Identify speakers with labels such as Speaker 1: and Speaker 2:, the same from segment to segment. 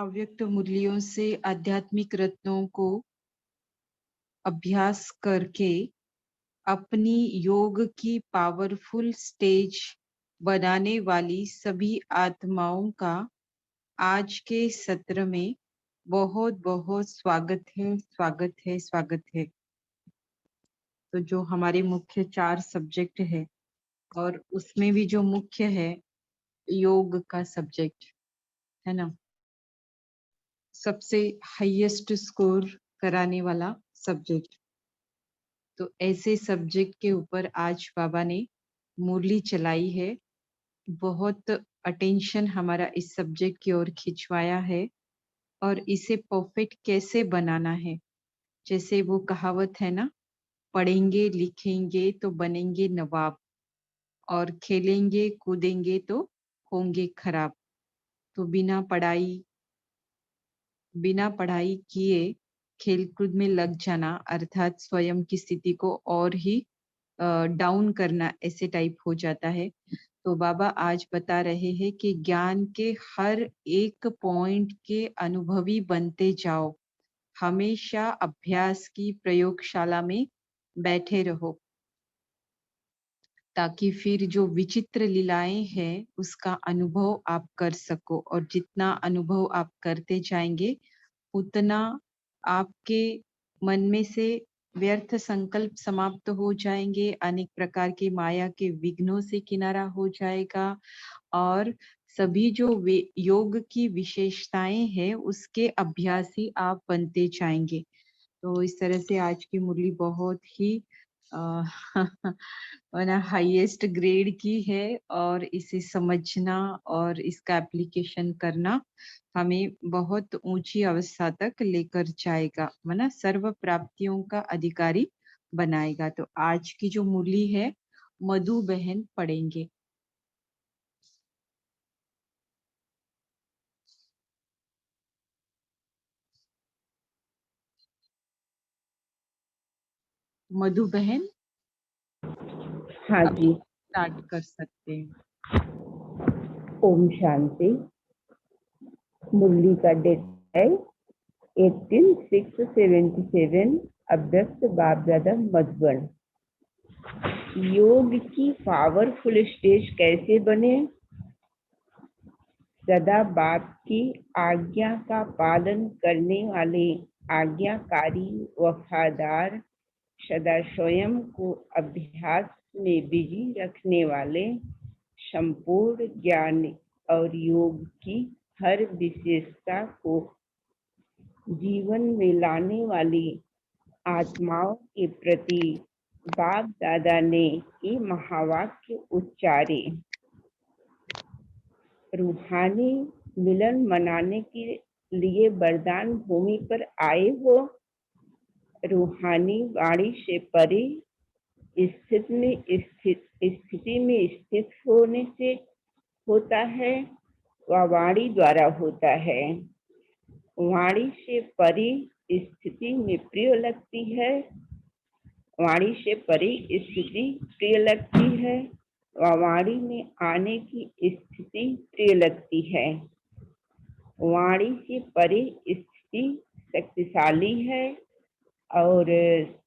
Speaker 1: अव्यक्त मूल्यों से आध्यात्मिक रत्नों को अभ्यास करके अपनी योग की पावरफुल स्टेज बनाने वाली सभी आत्माओं का आज के सत्र में बहुत बहुत स्वागत है, स्वागत है, स्वागत है। तो जो हमारे मुख्य 4 सब्जेक्ट है और उसमें भी जो मुख्य है योग का सब्जेक्ट है ना, सबसे हाईएस्ट स्कोर कराने वाला सब्जेक्ट। तो ऐसे सब्जेक्ट के ऊपर आज बाबा ने मुरली चलाई है। बहुत अटेंशन हमारा इस सब्जेक्ट की ओर खिंचवाया है और इसे परफेक्ट कैसे बनाना है। जैसे वो कहावत है ना, पढ़ेंगे लिखेंगे तो बनेंगे नवाब और खेलेंगे कूदेंगे तो होंगे खराब। तो बिना पढ़ाई किए खेलकूद में लग जाना अर्थात स्वयं की स्थिति को और ही डाउन करना, ऐसे टाइप हो जाता है। तो बाबा आज बता रहे हैं कि ज्ञान के हर एक पॉइंट के अनुभवी बनते जाओ, हमेशा अभ्यास की प्रयोगशाला में बैठे रहो, ताकि फिर जो विचित्र लीलाएं हैं उसका अनुभव आप कर सको। और जितना अनुभव आप करते जाएंगे उतना आपके मन में से व्यर्थ संकल्प समाप्त हो जाएंगे, अनेक प्रकार की माया के विघ्नों से किनारा हो जाएगा और सभी जो योग की विशेषताएं हैं उसके अभ्यासी आप बनते जाएंगे। तो इस तरह से आज की मुरली बहुत ही हाईएस्ट ग्रेड की है और इसे समझना और इसका एप्लीकेशन करना हमें बहुत ऊंची अवस्था तक लेकर जाएगा, माना सर्व प्राप्तियों का अधिकारी बनाएगा। तो आज की जो मुरली है मधु बहन पढ़ेंगे। मधु बहन
Speaker 2: हाँ
Speaker 1: अब
Speaker 2: जी,
Speaker 1: स्टार्ट कर सकते हैं।
Speaker 2: ओम शांति। मुरली का डेट है 18/6/77। अभ्यस्त बाप दादा मधुबन। योग की पावरफुल स्टेज कैसे बने? सदा बाप की आज्ञा का पालन करने वाले आज्ञाकारी वफादार, सदा स्वयं को अभ्यास में बिजी रखने वाले, संपूर्ण ज्ञान और योग की हर विशेषता को जीवन में लाने वाली आत्माओं के प्रति बाप दादा ने ये महावाक्य उच्चारे। रूहानी मिलन मनाने के लिए वरदान भूमि पर आए हो। रूहानी वाणी से परे स्थिति में स्थित होने से होता है, वह वाणी द्वारा होता है। वाणी से परे स्थिति में प्रिय लगती है, वाणी से परे स्थिति प्रिय लगती है, वह वाणी में आने की स्थिति प्रिय लगती है। वाणी से परे स्थिति शक्तिशाली है और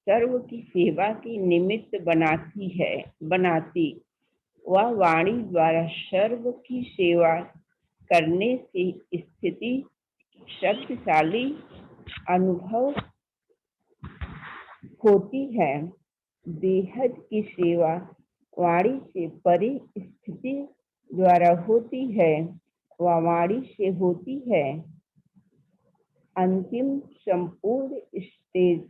Speaker 2: सर्व की सेवा की निमित्त बनाती। वह वाणी द्वारा सर्व की सेवा करने से स्थिति शक्तिशाली अनुभव होती है। बेहद की सेवा वाणी से परे स्थिति द्वारा होती है, वह वाणी से होती है। अंतिम संपूर्ण स्टेज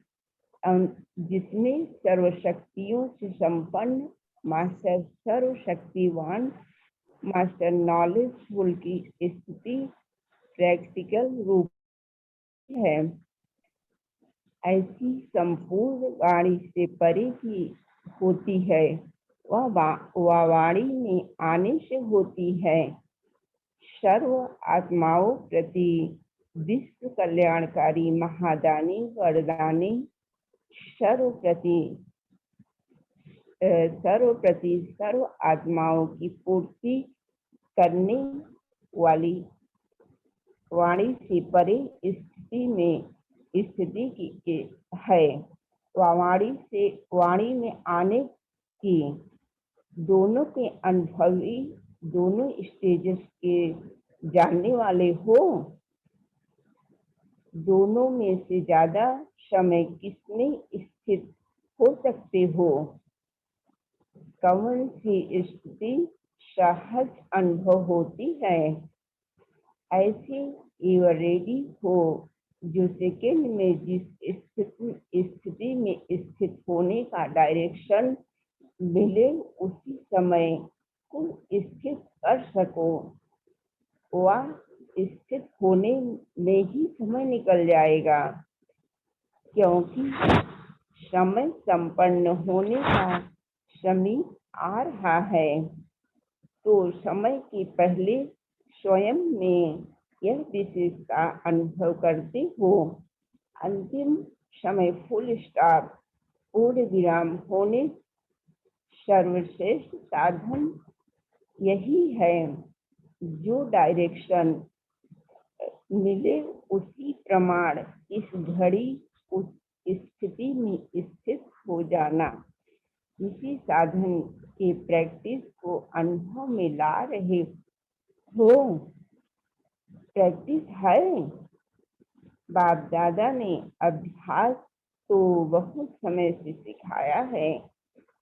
Speaker 2: जिसमें सर्वशक्तियों से संपन्न मास्टर सर्वशक्तिवान मास्टर नॉलेजफुल की स्थिति प्रैक्टिकल रूप है। ऐसी संपूर्ण वाणी से परे की होती है, वह वाणी में आने से होती है। सर्व आत्माओं प्रति विश्व कल्याणकारी महादानी वरदानी सर्व आत्माओं की पूर्ति करने वाली वाणी से परे स्थिति की है। वाणी में आने की दोनों के अनुभवी, दोनों स्टेजेस के जानने वाले हो। दोनों में से ज्यादा समय किसमें स्थित हो सकते हो? कौन सी स्थिति सहज अनुभव होती है? ऐसे एवर रेडी हो जो सेकेंड में जिस स्थिति में स्थित होने का डायरेक्शन मिले उसी समय को स्थित कर सको। वह स्थित होने में ही समय निकल जाएगा, क्योंकि समय संपन्न होने का समीप आ रहा है। तो समय के पहले स्वयं में यह विशेषता अनुभव करते हो। अंतिम समय फुल स्टॉप, पूर्ण विराम होने सर्वश्रेष्ठ साधन यही है। जो डायरेक्शन मिले उसी प्रमाण इस घड़ी उस स्थिति में स्थित हो जाना, इसी साधन के प्रैक्टिस को अनुभव में ला रहे हो। प्रैक्टिस है। बाप दादा ने अभ्यास तो बहुत समय से सिखाया है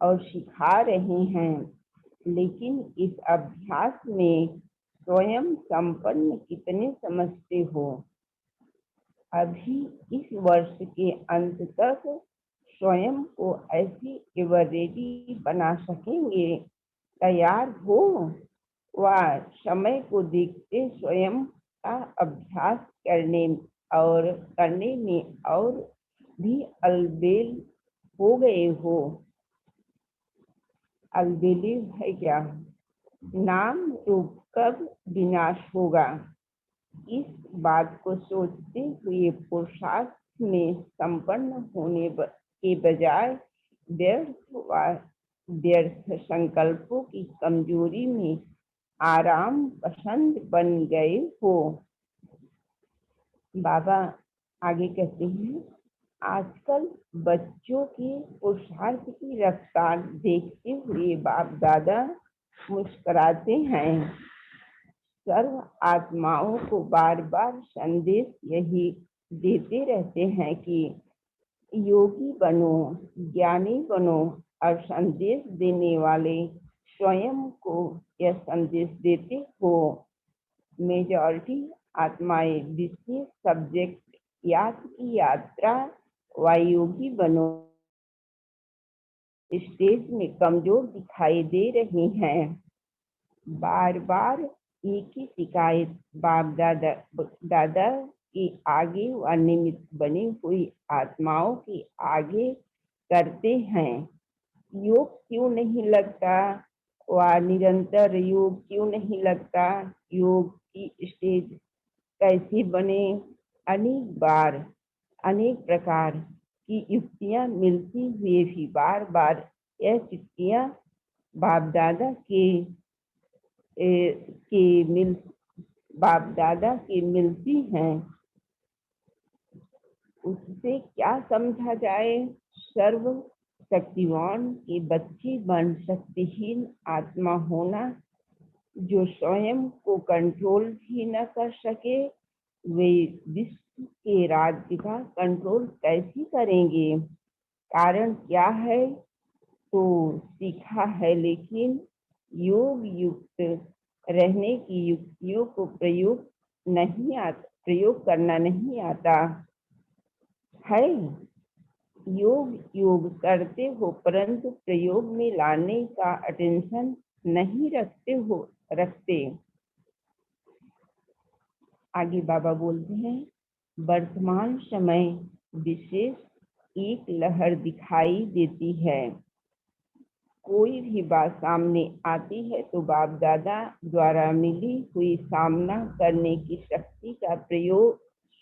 Speaker 2: और सिखा रहे हैं, लेकिन इस अभ्यास में स्वयं संपन्न कितने समझते हो? अभी इस वर्ष के अंत तक स्वयं को ऐसी एवर रेडी बना सकेंगे? तैयार हो? वह समय को देखते स्वयं का अभ्यास करने में और भी अलबेल हो गए हो। अलबेली है क्या? नाम रूप कब विनाश होगा? इस बात को सोचते हुए पुरुषार्थ में संपन्न होने के बजाय व्यर्थ संकल्पों की कमजोरी में आराम पसंद बन गए हो। बाबा आगे कहते हैं, आजकल बच्चों के पुरुषार्थ की रफ्तार देखते हुए बाप दादा मुस्कुराते हैं। सर्व आत्माओं को बार बार संदेश यही देते रहते हैं कि योगी बनो, ज्ञानी बनो, और संदेश देने वाले स्वयं को यह संदेश देते हो। मेजॉरिटी आत्माएं विशेष सब्जेक्ट याद की यात्रा व योगी बनो स्टेज में कमजोर दिखाई दे रही हैं। बार बार एक ही शिकायत बाप दादा के आगे व निमित्त बनी हुई आत्माओं के आगे करते हैं। योग क्यों नहीं लगता? व निरंतर योग क्यों नहीं लगता? योग की स्टेज कैसे बने? अनेक बार अनेक प्रकार की युक्तियां मिलती हुए भी बार बार यह युक्तियां बाप दादा के मिलती हैं। उससे क्या समझा जाए? सर्व शक्तिवान के बच्चे बन शक्तिहीन आत्मा होना, जो स्वयं को कंट्रोल भी न कर सके, वे विश्व के राज्य का कंट्रोल कैसे करेंगे? कारण क्या है? तो सीखा है, लेकिन योग युक्त रहने की युक्तियों को प्रयोग करना नहीं आता है। योग करते हो, परंतु प्रयोग में लाने का अटेंशन नहीं रखते। आगे बाबा बोलते हैं, वर्तमान समय विशेष एक लहर दिखाई देती है। कोई भी बात सामने आती है तो बाप दादा द्वारा मिली हुई सामना करने की शक्ति का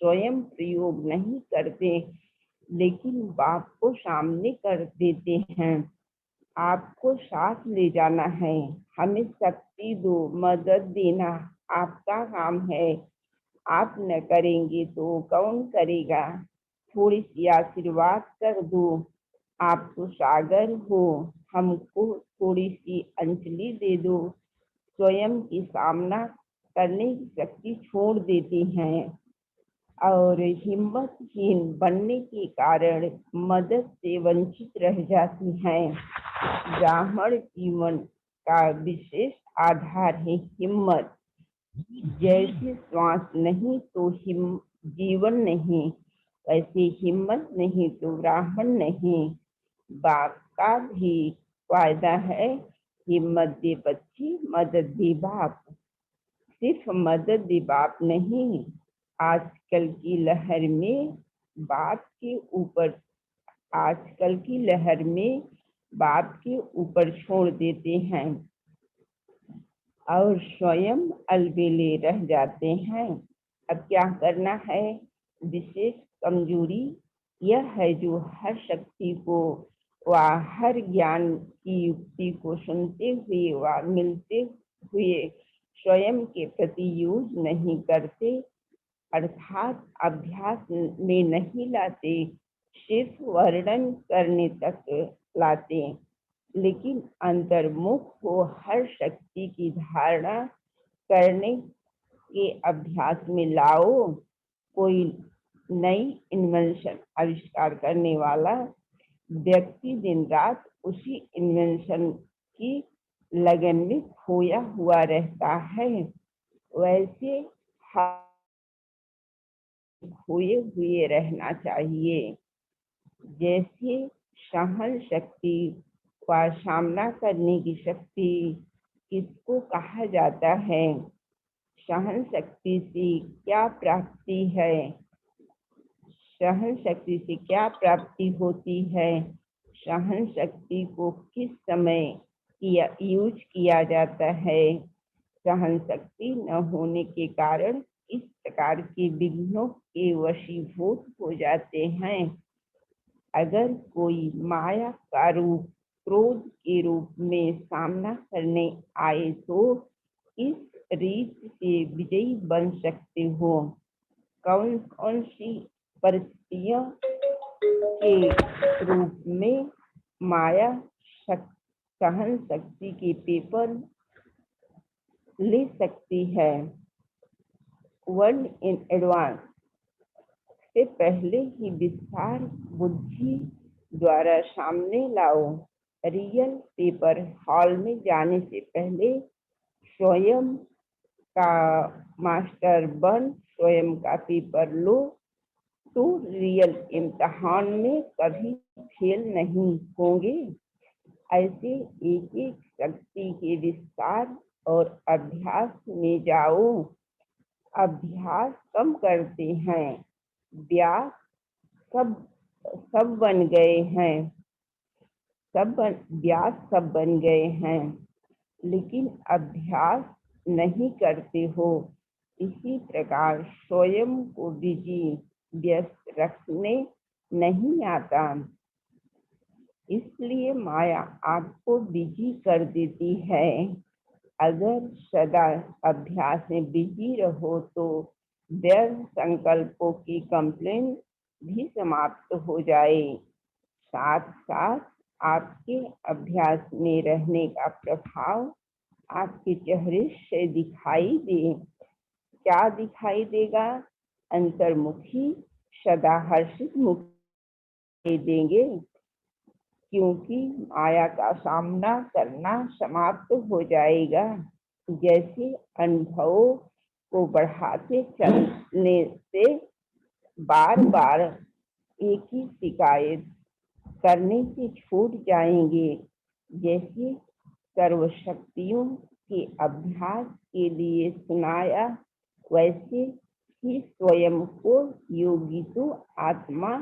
Speaker 2: स्वयं प्रयोग नहीं करते, लेकिन बाप को सामने कर देते हैं। आपको साथ ले जाना है, हमें शक्ति दो, मदद देना आपका काम है। आप न करेंगे तो कौन करेगा। थोड़ी सी आशीर्वाद कर दो, आप तो सागर हो, हमको थोड़ी सी अंजलि दे दो। स्वयं की सामना करने की शक्ति छोड़ देते हैं और हिम्मतहीन बनने के कारण मदद से वंचित रह जाती हैं। ब्राह्मण जीवन का विशेष आधार है हिम्मत। जैसे श्वास नहीं तो जीवन नहीं, वैसे हिम्मत नहीं तो ब्राह्मण नहीं। बाप का भी फायदा है, हिम्मत दे बच्ची मदद दे बाप। सिर्फ मदद दे बाप नहीं, आजकल की लहर में बाप के ऊपर आजकल की लहर में बाप के ऊपर छोड़ देते हैं और स्वयं अलबेले रह जाते हैं। अब क्या करना है। विशेष कमजोरी यह है जो हर शक्ति को व हर ज्ञान की युक्ति को सुनते हुए व मिलते हुए स्वयं के प्रति यूज नहीं करते, अर्थात अभ्यास में नहीं लाते, सिर्फ वर्णन करने तक लाते। लेकिन अंतर्मुख हो हर शक्ति की धारणा करने के अभ्यास में लाओ। कोई नई इन्वेंशन आविष्कार करने वाला व्यक्ति दिन रात उसी इन्वेंशन की लगन में खोया हुआ रहता है, वैसे खोए हुए रहना चाहिए। जैसे सहन शक्ति का सामना करने की शक्ति किसको कहा जाता है। सहन शक्ति से क्या प्राप्ति है, सहन शक्ति से क्या प्राप्ति होती है, सहन शक्ति को किस समय यूज किया जाता है। सहन शक्ति न होने के कारण इस प्रकार के विघ्नों के वशीभूत हो जाते हैं। अगर कोई माया का रूप क्रोध के रूप में सामना करने आए तो इस रीत से विजयी बन सकते हो। कौन कौन सी परिस्थितियों के रूप में माया सहन शक्ति के पेपर ले सकती है। वर्ड इन एडवांस से पहले ही विस्तार बुद्धि द्वारा सामने लाओ। रियल पेपर हॉल में जाने से पहले स्वयं का मास्टर बन स्वयं का पेपर लो तो रियल इम्तिहान में कभी फेल नहीं होंगे। ऐसे एक एक शक्ति के विस्तार और अभ्यास में जाओ। अभ्यास कम करते हैं, व्यास सब बन गए हैं, व्यास सब बन गए हैं, लेकिन अभ्यास नहीं करते हो। इसी प्रकार स्वयं को बिजी व्यस्त रखने नहीं आता, इसलिए माया आपको बिजी कर देती है। अगर सदा अभ्यास में बिजी रहो तो व्यर्थ संकल्पों की कंप्लेन भी समाप्त हो जाए। साथ साथ आपके अभ्यास में रहने का प्रभाव आपके चेहरे से दिखाई दे। क्या दिखाई देगा। अंतर्मुखी सदा हर्षित मुख देंगे, क्योंकि माया का सामना करना समाप्त हो जाएगा। जैसे अनुभवों को बढ़ाते चलने से बार बार एक ही शिकायत करने से छूट जाएंगे। जैसे सर्वशक्तियों के अभ्यास के लिए सुनाया, वैसे ही स्वयं को योगी तो आत्मा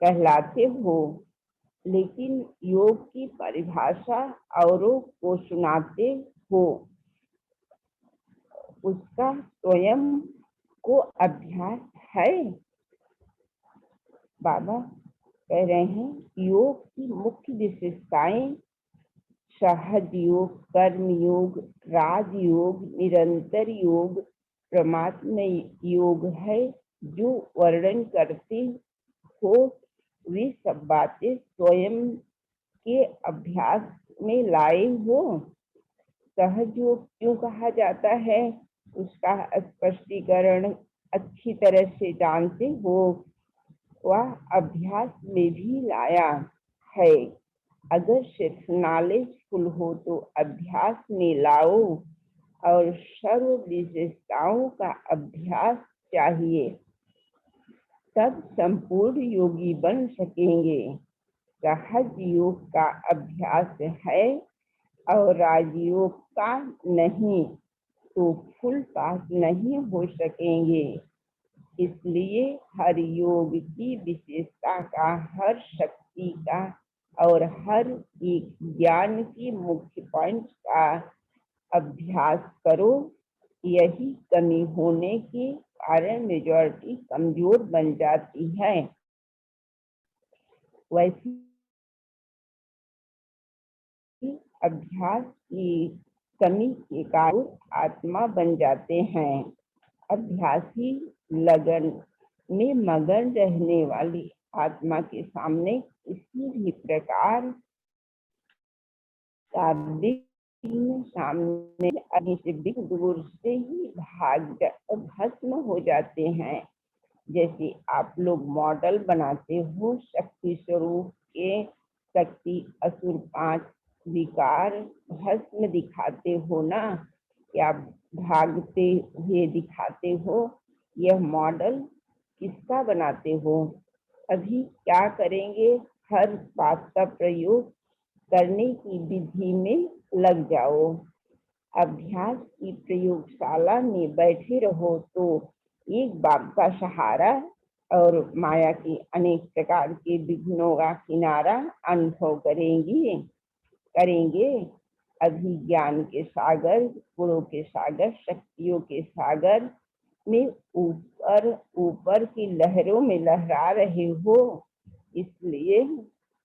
Speaker 2: कहलाते हो, लेकिन योग की परिभाषा औरों को सुनाते हो, उसका स्वयं को अभ्यास है। बाबा कह रहे हैं योग की मुख्य विशेषताएं सहज योग, कर्म योग, राजयोग, निरंतर योग, परमात्मा योग है जो वर्णन करते हो वे सब बातें स्वयं के अभ्यास में लाए हो। सहज योग क्यों कहा जाता है उसका स्पष्टीकरण अच्छी तरह से जानते हो। वह अभ्यास में भी लाया है। अगर सिर्फ नॉलेजफुल हो तो अभ्यास में लाओ और सर्व विशेषताओं का अभ्यास चाहिए, तब संपूर्ण योगी बन सकेंगे। सहज योग का अभ्यास है और राजयोग का नहीं तो फुल पास नहीं हो सकेंगे। इसलिए हर योग की विशेषता का, हर शक्ति का और हर एक ज्ञान की मुख्य पॉइंट का अभ्यास करो। यही कमी होने के कारण मेजॉरिटी कमजोर बन जाती है। वैसे अभ्यास की कमी के कारण आत्मा बन जाते हैं। अभ्यासी लगन में मगन रहने वाली आत्मा के सामने किसी भी प्रकार का सामने अग्नि से दूर से ही भस्म हो जाते हैं। जैसे आप लोग मॉडल बनाते हो शक्ति स्वरूप के, शक्ति असुर 5 विकार भस्म दिखाते हो ना, या भागते हुए दिखाते हो। यह मॉडल किसका बनाते हो? अभी क्या करेंगे? हर बात का प्रयोग करने की विधि में लग जाओ। अभ्यास की प्रयोगशाला में बैठे रहो तो एक बाप का सहारा और माया के अनेक प्रकार के विघ्नों का किनारा अनुभव करेंगे। अभी ज्ञान के सागर, गुणों के सागर, शक्तियों के सागर में ऊपर की लहरों में लहरा रहे हो। इसलिए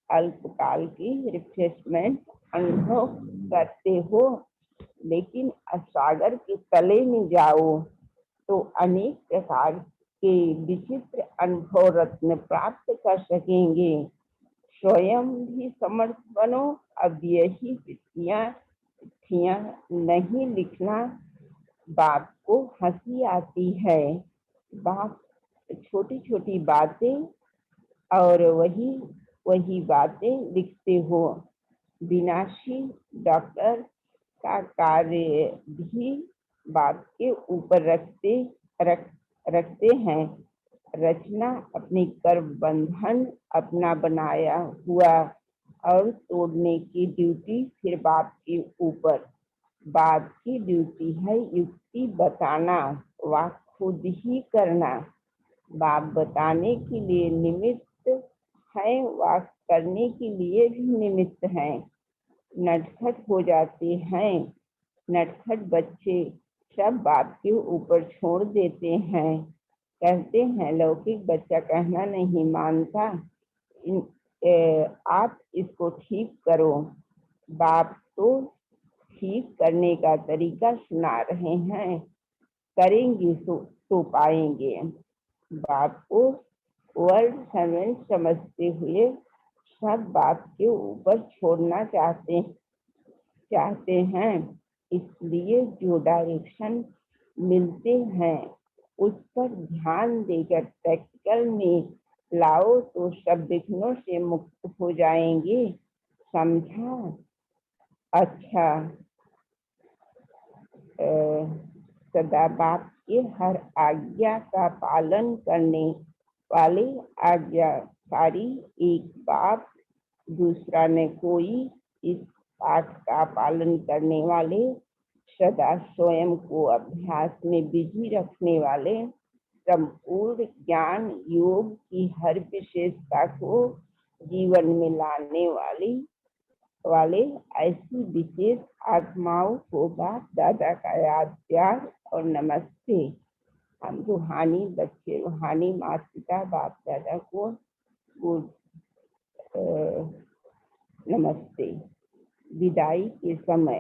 Speaker 2: अल्पकाल की रिफ्रेशमेंट अनुभव करते हो, लेकिन सागर के तले में जाओ तो अनेक प्रकार के विचित्र अनुभव रत्न प्राप्त कर सकेंगे। स्वयं भी समर्थ बनो। अब यही चिट्ठियां नहीं लिखना। बाप को हंसी आती है। बाप छोटी छोटी बातें और वही बातें लिखते हो। विनाशी डॉक्टर का कार्य भी बाप के ऊपर रखते हैं। रचना अपनी कर्म बंधन अपना बनाया हुआ और तोड़ने की ड्यूटी फिर बाप के ऊपर। बाप की ड्यूटी है युक्ति बताना, वाक खुद ही करना। बाप बताने के लिए निमित्त है, वाक करने के लिए भी निमित्त है। नटखट हो जाते हैं। नटखट बच्चे सब बाप के ऊपर छोड़ देते हैं। कहते हैं लौकिक बच्चा कहना नहीं मानता, आप इसको ठीक करो। बाप तो ठीक करने का तरीका सुना रहे हैं। करेंगे तो पाएंगे। बाप को वर्ल्ड सर्वेंट समझते हुए सब बाप के ऊपर छोड़ना चाहते हैं। इसलिए जो डायरेक्शन मिलते हैं उस पर ध्यान देकर प्रैक्टिकल में लाओ तो सब विघ्नों से मुक्त हो जाएंगे। समझा? अच्छा, सदा बाप के हर आज्ञा का पालन करने वाले आज्ञाकारी एक बाप, दूसरा न कोई। इस पाठ का पालन करने वाले, सदा स्वयं को अभ्यास में बिजी रखने वाले, संपूर्ण ज्ञान योग की हर विशेषता को जीवन में लाने वाले ऐसी विशेष आत्माओं को बाप दादा का याद, प्यार और नमस्ते। हम रूहानी बच्चे, रूहानी माता पिता बाप दादा को नमस्ते। विदाई के समय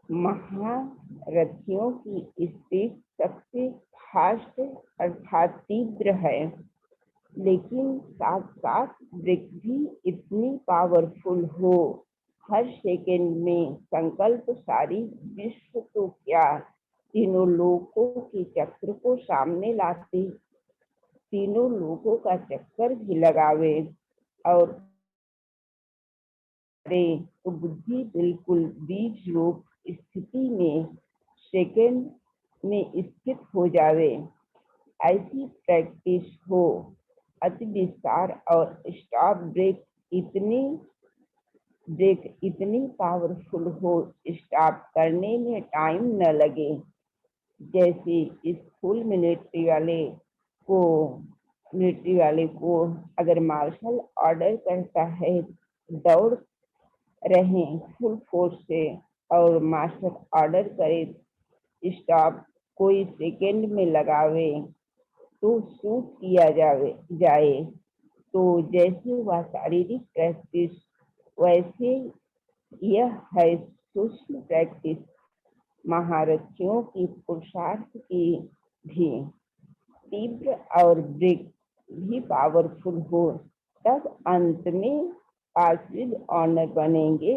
Speaker 2: महारथियों की स्पीड सबसे फास्ट अर्थात तीव्र है, लेकिन साथ साथ ब्रेक भी इतनी पावरफुल हो। हर सेकंड में संकल्प सारी विश्व तो क्या, तीनों लोगों के चक्र को सामने लाते, तीनों लोगों का चक्कर भी लगावे और तो बुद्धि बिल्कुल बीज रूप स्थिति में सेकंड में स्थित हो जावे। ऐसी प्रैक्टिस हो। अति विस्तार और स्टॉप ब्रेक इतनी पावरफुल हो, स्टॉप करने में टाइम न लगे। जैसे स्कूल मिलिट्री वाले को अगर मार्शल ऑर्डर करता है, दौड़ रहे फुल फोर्स से और मास्टर ऑर्डर करे स्टॉप कोई सेकंड में लगावे तो शूट किया जाए। तो जैसे वह शारीरिक प्रैक्टिस, वैसे यह है सूक्ष्म प्रैक्टिस महारथियों की पुरुषार्थ की भी तीव्र और ब्रेक भी पावरफुल हो, तब अंत में आशीर्वाद ऑनर बनेंगे,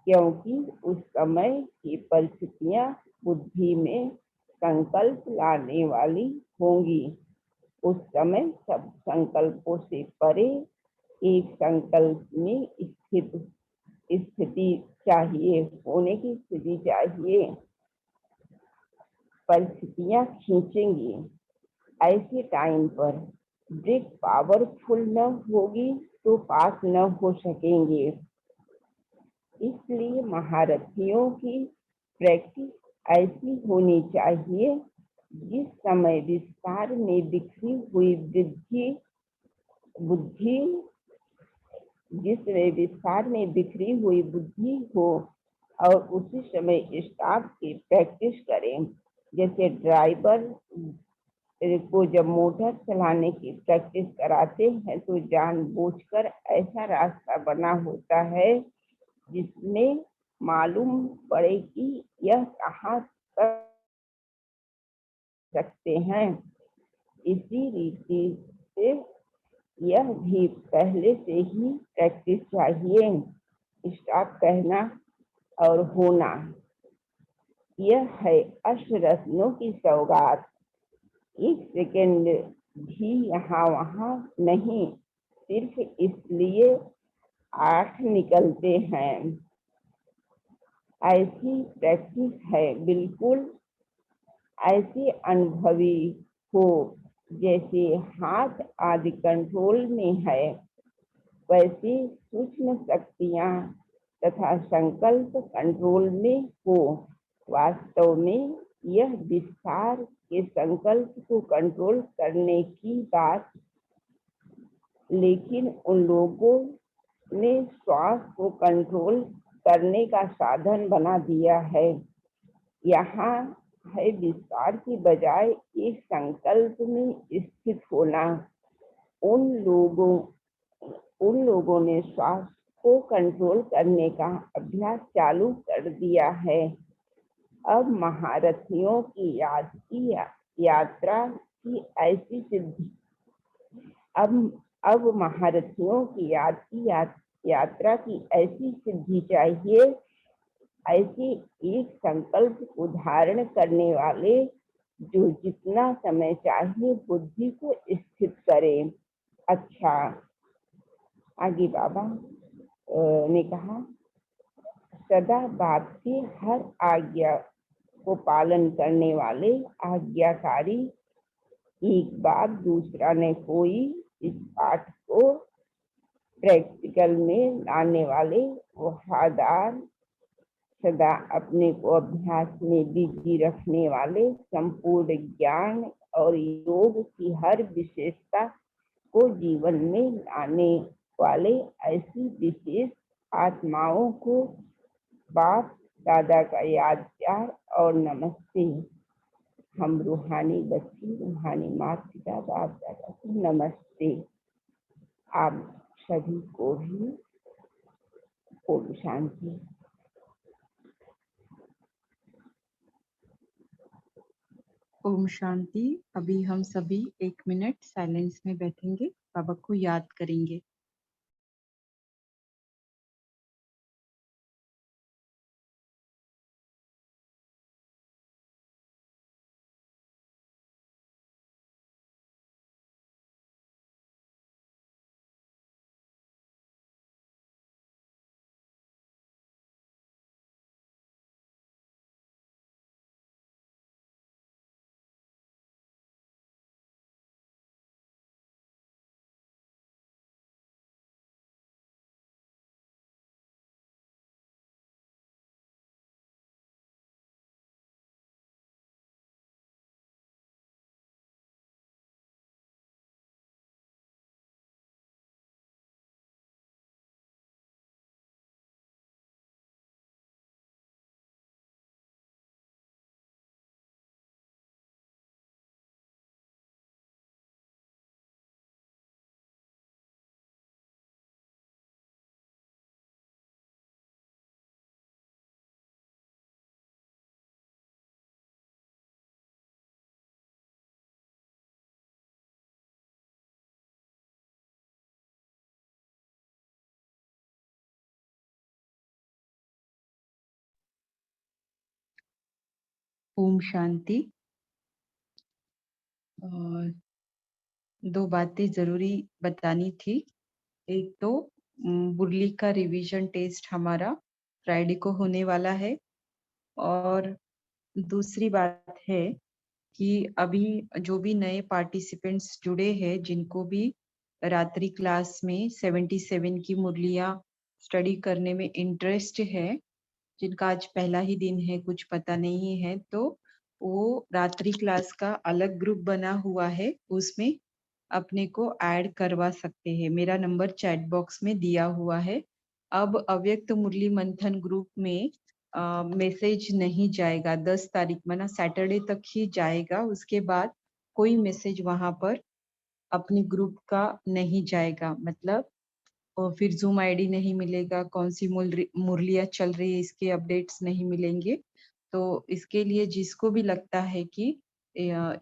Speaker 2: क्योंकि उस समय की परिस्थितियां बुद्धि में संकल्प लाने वाली होंगी। उस समय सब संकल्पों से परे एक संकल्प में स्थिति चाहिए, होने की स्थिति चाहिए। परिस्थितियां खींचेंगी। ऐसे टाइम पर ब्रेक पावरफुल न होगी तो पास न हो सकेंगे। इसलिए महारथियों की प्रैक्टिस ऐसी होनी चाहिए जिस समय विस्तार में बिखरी हुई बुद्धि हो और उसी समय स्टाफ की प्रैक्टिस करें। जैसे ड्राइवर को जब मोटर चलाने की प्रैक्टिस कराते हैं तो जानबूझकर ऐसा रास्ता बना होता है जिसमें मालूम पड़े कि यह कहाँ तक सकते हैं। इसी रीति से यह भी पहले से ही प्रैक्टिस चाहिए। स्टॉप कहना और होना, यह है अष्टरत्नों की सौगात। एक सेकंड भी यहाँ वहाँ नहीं, सिर्फ इसलिए 8 निकलते हैं। ऐसी प्रैक्टिस है, बिल्कुल ऐसे अनुभवी हो जैसे हाथ आदि कंट्रोल में है, वैसे सूक्ष्म शक्तियां तथा संकल्प कंट्रोल में हो। वास्तव में यह विस्तार के संकल्प को कंट्रोल करने की बात, लेकिन उन लोगों ने श्वास को कंट्रोल करने का साधन बना दिया है। यहाँ है विस्तार की बजाय एक संकल्प में स्थित होना। उन लोगों ने श्वास को कंट्रोल करने का अभ्यास चालू कर दिया है। अब महारथियों की यात्रा की ऐसी सिद्धि अब महारथियों की यात्रा की ऐसी सिद्धि चाहिए, ऐसे एक संकल्प को धारण करने वाले जो जितना समय चाहिए बुद्धि को स्थित करे। अच्छा, आगे बाबा ने कहा, सदा बाप की हर आज्ञा को पालन करने वाले आज्ञाकारी, एक बात दूसरा ने कोई, इस पाठ को प्रैक्टिकल में लाने वाले वफादार, सदा अपने को अभ्यास में बिजी रखने वाले, संपूर्ण ज्ञान और योग की हर विशेषता को जीवन में लाने वाले ऐसी विशेष आत्माओं को बाप दादा का याद प्यार और नमस्ते। हम रूहानी बच्ची, रूहानी माता पिता बाप दादा को नमस्ते। आप सभी को भी ओम शांति।
Speaker 1: ओम शांति। अभी हम सभी 1 मिनट साइलेंस में बैठेंगे, बाबा को याद करेंगे। ओम शांति। और 2 बातें जरूरी बतानी थी। एक तो मुरली का रिवीजन टेस्ट हमारा फ्राइडे को होने वाला है, और दूसरी बात है कि अभी जो भी नए पार्टिसिपेंट्स जुड़े हैं, जिनको भी रात्रि क्लास में 77 की मुरलियां स्टडी करने में इंटरेस्ट है, जिनका आज पहला ही दिन है, कुछ पता नहीं है, तो वो रात्रि क्लास का अलग ग्रुप बना हुआ है, उसमें अपने को ऐड करवा सकते हैं। मेरा नंबर चैट बॉक्स में दिया हुआ है। अब अव्यक्त मुरली मंथन ग्रुप में मैसेज नहीं जाएगा। 10 तारीख माना सैटरडे तक ही जाएगा, उसके बाद कोई मैसेज वहां पर अपने ग्रुप का नहीं जाएगा। मतलब और फिर जूम आईडी नहीं मिलेगा, कौन सी मुरलियां चल रही है इसके अपडेट्स नहीं मिलेंगे। तो इसके लिए जिसको भी लगता है कि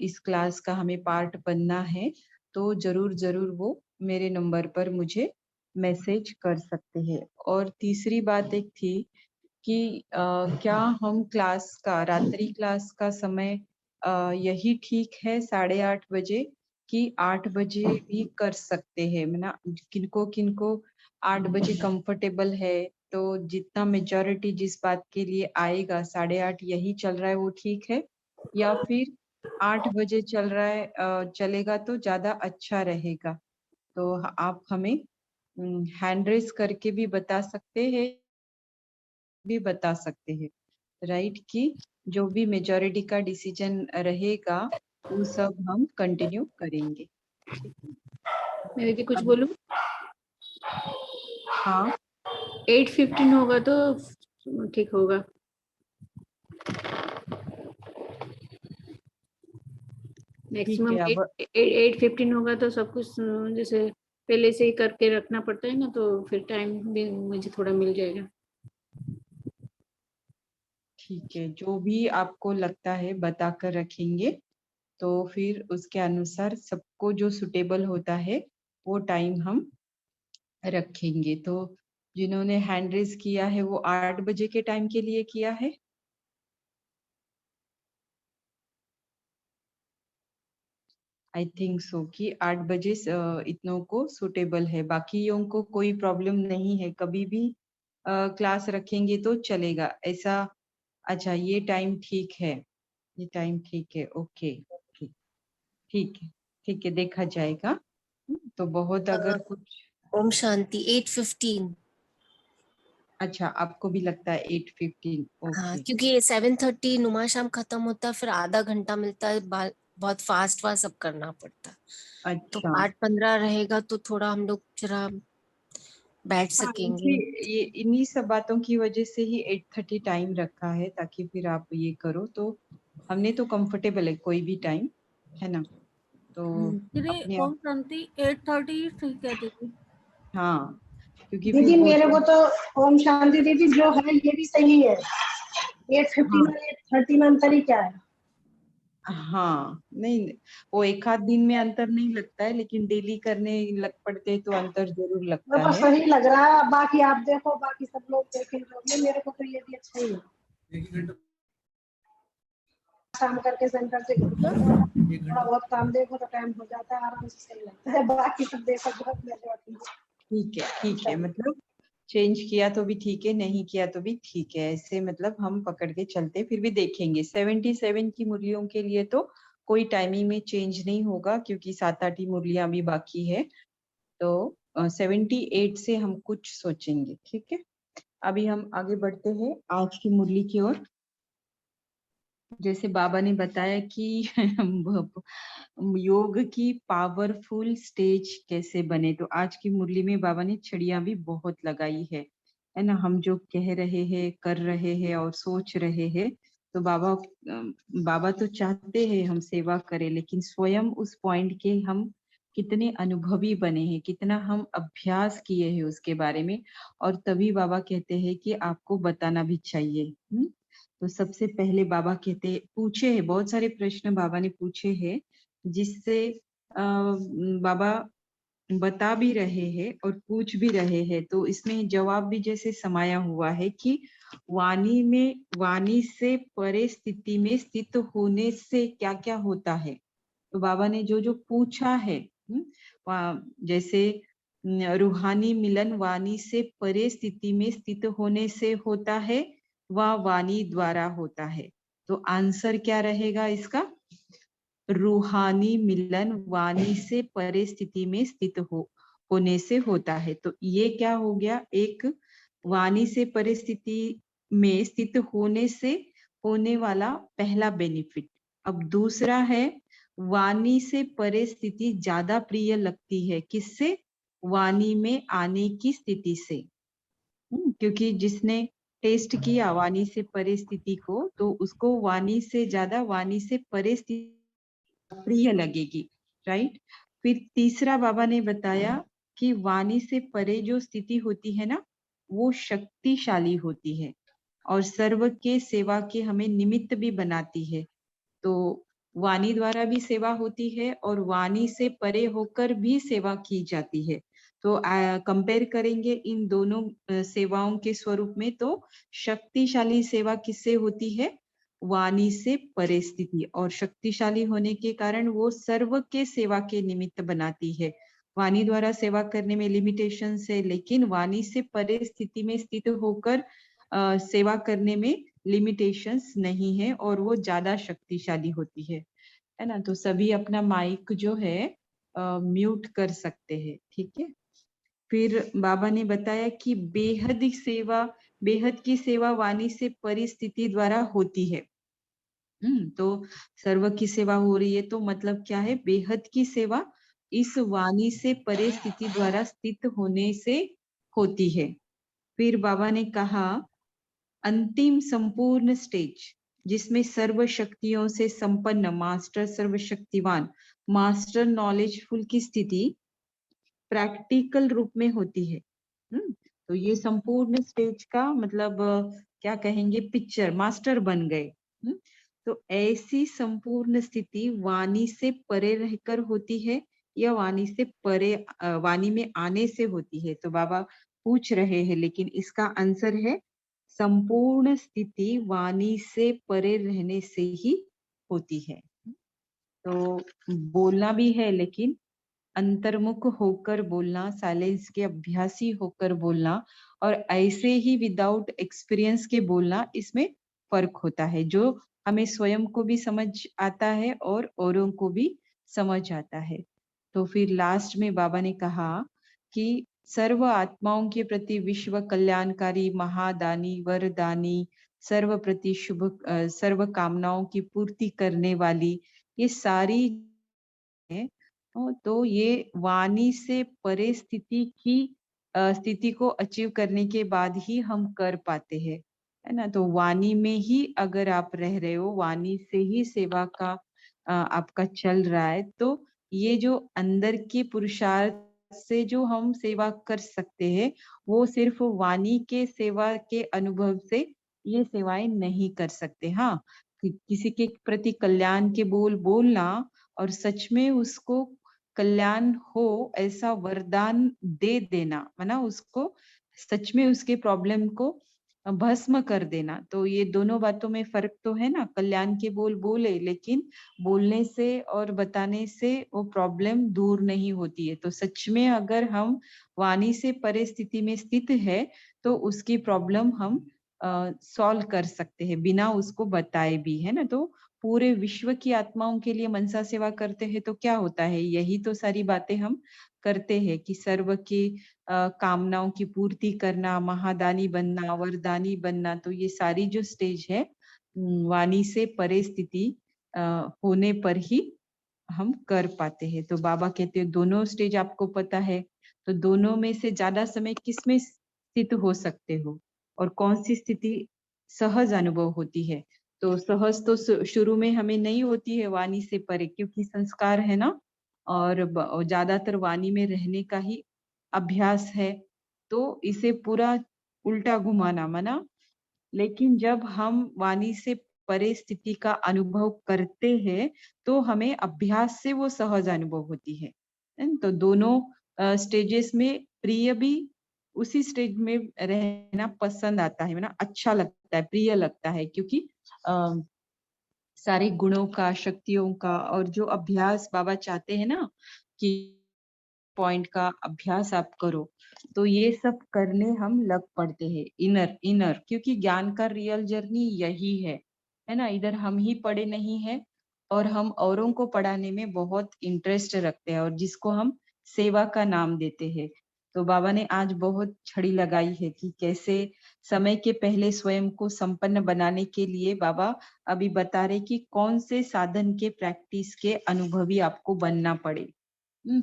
Speaker 1: इस क्लास का हमें पार्ट बनना है, तो जरूर जरूर वो मेरे नंबर पर मुझे मैसेज कर सकते हैं। और तीसरी बात एक थी कि क्या हम क्लास का रात्रि क्लास का समय यही ठीक है 8:30 बजे, कि 8 बजे भी कर सकते हैं? ना किनको किनको 8 बजे कंफर्टेबल है, तो जितना मेजॉरिटी जिस बात के लिए आएगा 8:30 यही चल रहा है वो ठीक है, या फिर 8 बजे चल रहा है चलेगा तो ज्यादा अच्छा रहेगा? तो आप हमें हैंड रेस करके भी बता सकते हैं, भी बता सकते हैं, राइट? कि जो भी मेजॉरिटी का डिसीजन रहेगा वो सब हम कंटिन्यू करेंगे। ठीक है?
Speaker 3: मैं दीदी कुछ
Speaker 1: अब
Speaker 3: बोलूं?
Speaker 1: हाँ
Speaker 3: 8:15 होगा तो ठीक होगा।
Speaker 1: ठीक
Speaker 3: मैक्सिमम
Speaker 1: है। अब
Speaker 3: 8:15 होगा तो सब कुछ जैसे पहले से ही करके रखना पड़ता है ना, तो फिर टाइम भी मुझे थोड़ा मिल जाएगा।
Speaker 1: ठीक है, जो भी आपको लगता है बता कर रखेंगे, तो फिर उसके अनुसार सबको जो सुटेबल होता है वो टाइम हम रखेंगे। तो जिन्होंने हैंड रेज किया है वो 8 बजे के टाइम के लिए किया है। आई थिंक सो कि 8 बजे इतनों को सुटेबल है, बाकियों को कोई प्रॉब्लम नहीं है, कभी भी क्लास रखेंगे तो चलेगा ऐसा? अच्छा, ये टाइम ठीक है, ये टाइम ठीक है। ओके ओके, ठीक है, ठीक है, देखा जाएगा। तो बहुत अगर कुछ
Speaker 4: ओम शांति 8:15।
Speaker 1: अच्छा, आपको भी लगता है 8:15?
Speaker 4: हाँ,
Speaker 1: ओके।
Speaker 4: क्योंकि 7:30 नुमा शाम खत्म होता है, फिर आधा घंटा मिलता है, बहुत फास्ट सब करना पड़ता है। तो
Speaker 1: अच्छा,
Speaker 4: 8:15 रहेगा तो थोड़ा हम लोग जरा बैठ
Speaker 1: हाँ,
Speaker 4: सकेंगे।
Speaker 1: ये इन्हीं सब बातों की वजह से ही 8:30 टाइम रखा है, ताकि फिर आप ये करो तो हमने तो कंफर्टेबल है कोई भी टाइम, है ना? तो
Speaker 5: दीदी
Speaker 1: अपने
Speaker 5: ओम
Speaker 1: आप,
Speaker 5: शांति 8:30 ठीक है दीदी।
Speaker 1: हाँ, क्योंकि
Speaker 6: दीदी
Speaker 1: फिर
Speaker 6: मेरे
Speaker 1: बोलते
Speaker 6: को तो ओम शांति दीदी जो है ये भी सही है। 8:15
Speaker 1: हाँ
Speaker 6: और 8:30 में अंतर ही क्या है?
Speaker 1: हाँ, नहीं वो एक आध दिन में अंतर नहीं लगता है, लेकिन डेली करने लग पड़ते तो अंतर जरूर लगता
Speaker 6: पर
Speaker 1: है।
Speaker 6: सही लग रहा है। बाकी आप देखो, बाकी सब लोग देखें जो भी, मेरे को तो ये भी अच्छा ही है। शाम करके सेंटर से घर पर थोड़ा बहुत काम देखो तो टाइम हो जाता है, आराम से सही लगता है। बाकी सब देखो बहुत मेजॉरिटी
Speaker 1: ठीक है, मतलब चेंज किया तो भी ठीक है, नहीं किया तो भी ठीक है, ऐसे मतलब हम पकड़ के चलते, फिर भी देखेंगे 77 की मुरलियों के लिए तो कोई टाइमिंग में चेंज नहीं होगा, क्योंकि 7-8 ही मुरलियां अभी बाकी है। तो 78 से हम कुछ सोचेंगे, ठीक है। अभी हम आगे बढ़ते हैं आज की मुरली की ओर। जैसे बाबा ने बताया कि योग की पावरफुल स्टेज कैसे बने, तो आज की मुरली में बाबा ने छड़ियां भी बहुत लगाई है ना। हम जो कह रहे हैं, कर रहे हैं और सोच रहे हैं, तो बाबा तो चाहते हैं हम सेवा करें, लेकिन स्वयं उस पॉइंट के हम कितने अनुभवी बने हैं, कितना हम अभ्यास किए हैं उसके बारे में, और तभी बाबा कहते हैं कि आपको बताना भी चाहिए। तो सबसे पहले बाबा कहते, पूछे हैं बहुत सारे प्रश्न बाबा ने पूछे हैं, जिससे बाबा बता भी रहे हैं और पूछ भी रहे हैं। तो इसमें जवाब भी जैसे समाया हुआ है कि वाणी से परे स्थिति में स्थित होने से क्या क्या होता है। तो बाबा ने जो जो पूछा है, जैसे रूहानी मिलन वाणी से परे स्थिति में स्थित होने से होता है, वह वाणी द्वारा होता है। तो आंसर क्या रहेगा इसका? रूहानी मिलन वाणी से परे स्थिति में स्थित होने से होता है। तो ये क्या हो गया? एक वाणी से परे स्थिति में स्थित होने से होने वाला पहला बेनिफिट। अब दूसरा है, वाणी से परे स्थिति ज्यादा प्रिय लगती है, किससे? वाणी में आने की स्थिति से। क्योंकि जिसने टेस्ट किया वाणी से परे स्थिति को, तो उसको वाणी से ज्यादा वाणी से परे स्थिति प्रिय लगेगी, राइट। फिर तीसरा बाबा ने बताया कि वाणी से परे जो स्थिति होती है ना, वो शक्तिशाली होती है और सर्व के सेवा के हमें निमित्त भी बनाती है। तो वाणी द्वारा भी सेवा होती है और वाणी से परे होकर भी सेवा की जाती है। तो कंपेयर करेंगे इन दोनों सेवाओं के स्वरूप में, तो शक्तिशाली सेवा किससे होती है? वाणी से परे स्थिति, और शक्तिशाली होने के कारण वो सर्व के सेवा के निमित्त बनाती है। वाणी द्वारा सेवा करने में लिमिटेशन है, लेकिन वाणी से परे स्थिति में स्थित होकर सेवा करने में लिमिटेशंस नहीं है और वो ज्यादा शक्तिशाली होती है ना। तो सभी अपना माइक जो है म्यूट कर सकते हैं, ठीक है। फिर बाबा ने बताया कि बेहद की सेवा वाणी से परिस्थिति द्वारा होती है। तो सर्व की सेवा हो रही है, तो मतलब क्या है? बेहद की सेवा इस वाणी से परिस्थिति द्वारा स्थित होने से होती है। फिर बाबा ने कहा, अंतिम संपूर्ण स्टेज जिसमें सर्व शक्तियों से संपन्न मास्टर, सर्वशक्तिवान मास्टर नॉलेजफुल की स्थिति प्रैक्टिकल रूप में होती है। तो ये संपूर्ण स्टेज का मतलब क्या कहेंगे, पिक्चर मास्टर बन गए। तो ऐसी संपूर्ण स्थिति वाणी से परे रहकर होती है या वाणी से परे वाणी में आने से होती है? तो बाबा पूछ रहे हैं, लेकिन इसका आंसर है संपूर्ण स्थिति वाणी से परे रहने से ही होती है। तो बोलना भी है, लेकिन अंतर्मुख होकर बोलना, साइलेंस के अभ्यासी होकर बोलना, और ऐसे ही विदाउट एक्सपीरियंस के बोलना, इसमें फर्क होता है, जो हमें स्वयं को भी समझ आता है और औरों को भी समझ आता है। तो फिर लास्ट में बाबा ने कहा कि सर्व आत्माओं के प्रति विश्व कल्याणकारी महादानी वरदानी, सर्व प्रति शुभ सर्व कामनाओं की पूर्ति करने वाली, ये सारी है। तो ये वाणी से परे स्थिति को अचीव करने के बाद ही हम कर पाते हैं, है ना। तो वाणी में ही अगर आप रह रहे हो, वाणी से ही सेवा का आपका चल रहा है, तो ये जो अंदर के पुरुषार्थ से जो हम सेवा कर सकते हैं, वो सिर्फ वाणी के सेवा के अनुभव से ये सेवाएं नहीं कर सकते। हाँ, किसी के प्रति कल्याण के बोल बोलना और सच में उसको कल्याण हो ऐसा वरदान दे देना, है ना, उसको सच में उसके प्रॉब्लम को भस्म कर देना। तो ये दोनों बातों में फर्क तो है ना, कल्याण के बोल बोले लेकिन बोलने से और बताने से वो प्रॉब्लम दूर नहीं होती है। तो सच में अगर हम वाणी से परे स्थिति में स्थित है तो उसकी प्रॉब्लम हम सॉल्व कर सकते हैं बिना उसको बताए भी, है ना। तो पूरे विश्व की आत्माओं के लिए मनसा सेवा करते हैं तो क्या होता है, यही तो सारी बातें हम करते हैं कि सर्व की कामनाओं की पूर्ति करना, महादानी बनना, वरदानी बनना। तो ये सारी जो स्टेज है वाणी से परे स्थिति होने पर ही हम कर पाते हैं। तो बाबा कहते हैं दोनों स्टेज आपको पता है, तो दोनों में से ज्यादा समय किस में स्थित हो सकते हो और कौन सी स्थिति सहज अनुभव होती है। तो सहज तो शुरू में हमें नहीं होती है वाणी से परे, क्योंकि संस्कार है ना, और ज्यादातर वाणी में रहने का ही अभ्यास है। तो इसे पूरा उल्टा घुमाना मना। लेकिन जब हम वाणी से परे स्थिति का अनुभव करते हैं तो हमें अभ्यास से वो सहज अनुभव होती है। तो दोनों स्टेजेस में प्रिय भी उसी स्टेज में रहना पसंद आता है ना, अच्छा लगता है, प्रिय लगता है, क्योंकि अ, सारे गुणों का, शक्तियों का और जो अभ्यास बाबा चाहते हैं ना कि पॉइंट का अभ्यास आप करो, तो ये सब करने हम लग पड़ते हैं इनर इनर, क्योंकि ज्ञान का रियल जर्नी यही है ना। इधर हम ही पढ़े नहीं है और हम औरों को पढ़ाने में बहुत इंटरेस्ट रखते हैं और जिसको हम सेवा का नाम देते हैं। तो बाबा ने आज बहुत छड़ी लगाई है कि कैसे समय के पहले स्वयं को संपन्न बनाने के लिए बाबा अभी बता रहे कि कौन से साधन के प्रैक्टिस के अनुभवी आपको बनना पड़े।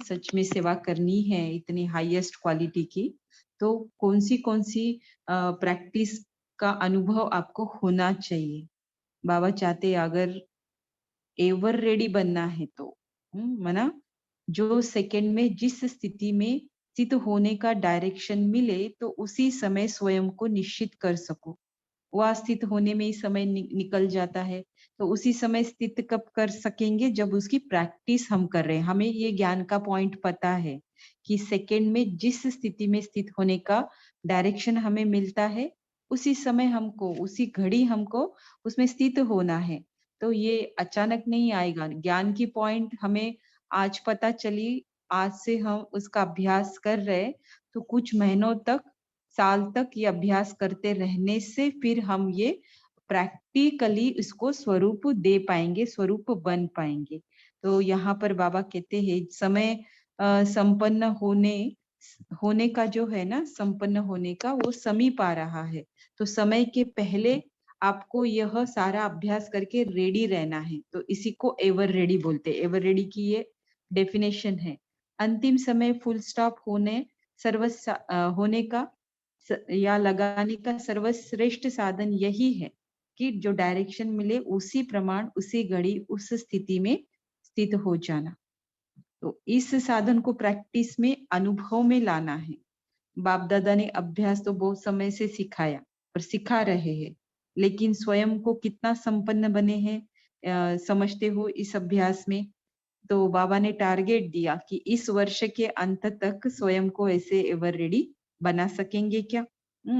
Speaker 1: सच में सेवा करनी है इतनी हाईएस्ट क्वालिटी की, तो कौन सी प्रैक्टिस का अनुभव आपको होना चाहिए। बाबा चाहते अगर एवर रेडी बनना है तो मना, जो सेकंड में जिस स्थिति में स्थित होने का डायरेक्शन मिले तो उसी समय स्वयं को निश्चित कर सको। वह स्थित होने में ही समय निकल जाता है, तो उसी समय स्थित कब कर सकेंगे, जब उसकी प्रैक्टिस हम कर रहे हैं। हमें ये ज्ञान का पॉइंट पता है कि सेकंड में जिस स्थिति में स्थित होने का डायरेक्शन हमें मिलता है उसी समय हमको, उसी घड़ी हमको उसमें स्थित होना है। तो ये अचानक नहीं आएगा। ज्ञान की पॉइंट हमें आज पता चली, आज से हम उसका अभ्यास कर रहे, तो कुछ महीनों तक, साल तक ये अभ्यास करते रहने से फिर हम ये प्रैक्टिकली इसको स्वरूप दे पाएंगे, स्वरूप बन पाएंगे। तो यहाँ पर बाबा कहते हैं समय संपन्न होने का जो है ना, संपन्न होने का वो समीप आ रहा है। तो समय के पहले आपको यह सारा अभ्यास करके रेडी रहना है। तो इसी को एवर रेडी बोलते हैं। एवर रेडी की ये डेफिनेशन है। अंतिम समय फुल स्टॉप होने होने का या लगाने का सर्वश्रेष्ठ साधन यही है कि जो डायरेक्शन मिले उसी प्रमाण, उसी घड़ी, उस स्थिति में स्थित हो जाना। तो इस साधन को प्रैक्टिस में, अनुभव में लाना है। बाप दादा ने अभ्यास तो बहुत समय से सिखाया और सिखा रहे हैं, लेकिन स्वयं को कितना संपन्न बने हैं समझते हो इस अभ्यास में। तो बाबा ने टारगेट दिया कि इस वर्ष के अंत तक स्वयं को ऐसे एवर रेडी बना सकेंगे क्या।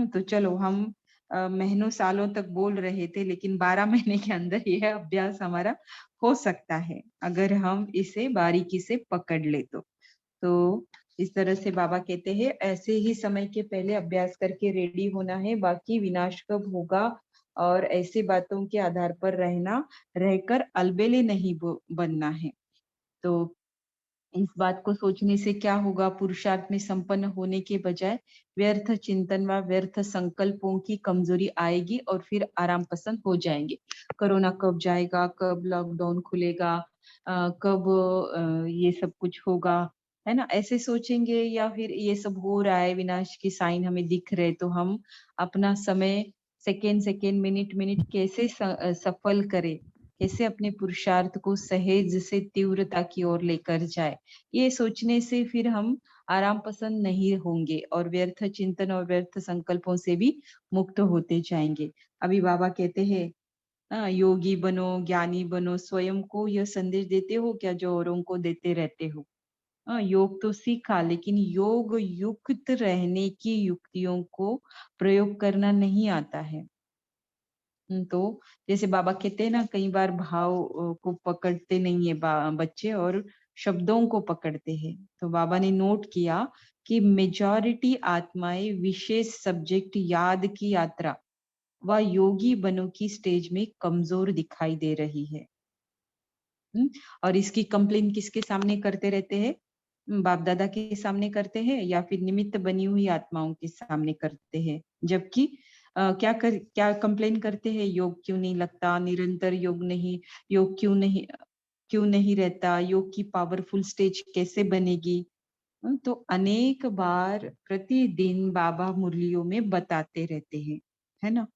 Speaker 1: तो चलो हम महीनों सालों तक बोल रहे थे, लेकिन 12 महीने के अंदर यह अभ्यास हमारा हो सकता है अगर हम इसे बारीकी से पकड़ ले तो इस तरह से बाबा कहते हैं ऐसे ही समय के पहले अभ्यास करके रेडी होना है, बाकी विनाश कब होगा और ऐसी बातों के आधार पर रहकर अलबेले नहीं बनना है। तो इस बात को सोचने से क्या होगा, पुरुषार्थ में संपन्न होने के बजाय व्यर्थ चिंतन व व्यर्थ संकल्पों की कमजोरी आएगी और फिर आराम पसंद हो जाएंगे। कोरोना कब जाएगा, कब लॉकडाउन खुलेगा, कब ये सब कुछ होगा, है ना, ऐसे सोचेंगे। या फिर ये सब हो रहा है, विनाश की साइन हमें दिख रहे, तो हम अपना समय सेकेंड सेकेंड, मिनट मिनट कैसे सफल करें, कैसे अपने पुरुषार्थ को सहेज से तीव्रता की ओर लेकर जाए, ये सोचने से फिर हम आराम पसंद नहीं होंगे और व्यर्थ चिंतन और व्यर्थ संकल्पों से भी मुक्त होते जाएंगे। अभी बाबा कहते हैं योगी बनो, ज्ञानी बनो, स्वयं को यह संदेश देते हो क्या जो औरों को देते रहते हो? योग तो सीखा, लेकिन योग युक्त रहने की युक्तियों को प्रयोग करना नहीं आता है। तो जैसे बाबा कहते हैं ना, कई बार भाव को पकड़ते नहीं है बच्चे, और शब्दों को पकड़ते हैं। तो बाबा ने नोट किया कि मेजॉरिटी आत्माएं विशेष सब्जेक्ट याद की यात्रा व योगी बनो की स्टेज में कमजोर दिखाई दे रही है। और इसकी कंप्लेन किसके सामने करते रहते हैं? बाप दादा के सामने करते हैं, या फिर निमित्त बनी हुई आत्माओं के सामने करते हैं। जबकि क्या कंप्लेन करते हैं? योग क्यों नहीं लगता, निरंतर योग क्यों नहीं रहता, योग की पावरफुल स्टेज कैसे बनेगी? तो अनेक बार प्रतिदिन बाबा मुरलियों में बताते रहते हैं, है ना,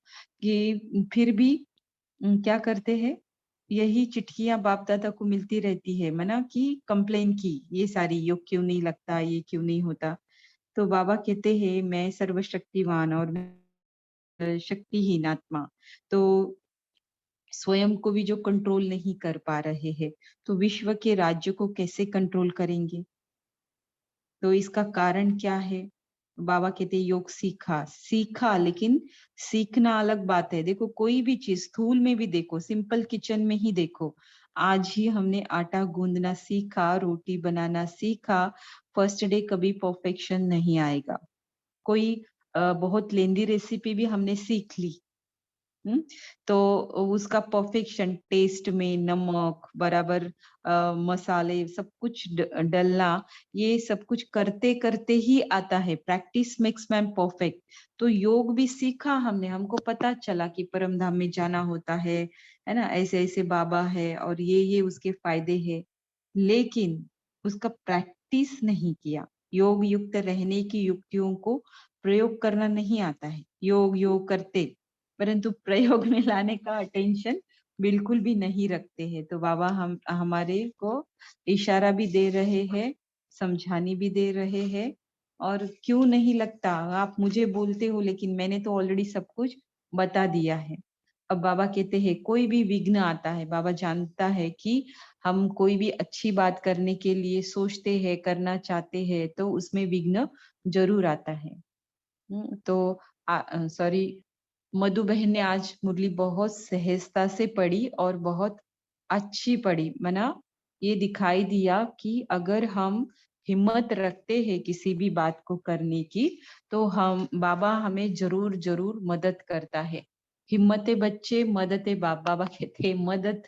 Speaker 1: कि फिर भी क्या करते हैं? यही चिट्ठियां बाप दादा को मिलती रहती है, मना कि कंप्लेन की, ये सारी, योग क्यों नहीं लगता, ये क्यों नहीं होता। तो बाबा कहते हैं, मैं सर्वशक्तिवान और मैं शक्तिहीन आत्मा, तो स्वयं को भी जो कंट्रोल नहीं कर पा रहे हैं, तो विश्व के राज्य को कैसे कंट्रोल करेंगे? तो इसका कारण क्या है? बाबा कहते योग सीखा, लेकिन सीखना अलग बात है। देखो, कोई भी चीज स्थूल में भी देखो, सिंपल किचन में ही देखो, आज ही हमने आटा गूंदना सीखा, रोटी बनाना सीखा। फर्स्ट डे कभी परफेक्शन नहीं आएगा। कोई बहुत लेंदी रेसिपी भी हमने सीख ली, तो उसका परफेक्शन, टेस्ट में नमक बराबर, मसाले सब कुछ डलना, ये सब कुछ करते करते ही आता है। Practice makes man perfect. तो योग भी सीखा हमने, हमको पता चला कि परम धाम में जाना होता है ना, ऐसे ऐसे बाबा है और ये उसके फायदे है, लेकिन उसका प्रैक्टिस नहीं किया। योग युक्त रहने की युक्तियों को प्रयोग करना नहीं आता है। योग योग करते, परंतु प्रयोग में लाने का अटेंशन बिल्कुल भी नहीं रखते हैं। तो बाबा हमारे को इशारा भी दे रहे हैं, समझाने भी दे रहे हैं। और क्यों नहीं लगता, आप मुझे बोलते हो, लेकिन मैंने तो ऑलरेडी सब कुछ बता दिया है। अब बाबा कहते हैं कोई भी विघ्न आता है, बाबा जानता है कि हम कोई भी अच्छी बात करने के लिए सोचते हैं, करना चाहते हैं, तो उसमें विघ्न जरूर आता है। तो सॉरी, मधु बहन ने आज मुरली बहुत सहजता से पढ़ी और बहुत अच्छी पढ़ी। मना ये दिखाई दिया कि अगर हम हिम्मत रखते हैं किसी भी बात को करने की, तो हम बाबा हमें जरूर जरूर मदद करता है। हिम्मते बच्चे मददे बाप, बाबा कहते हैं मदद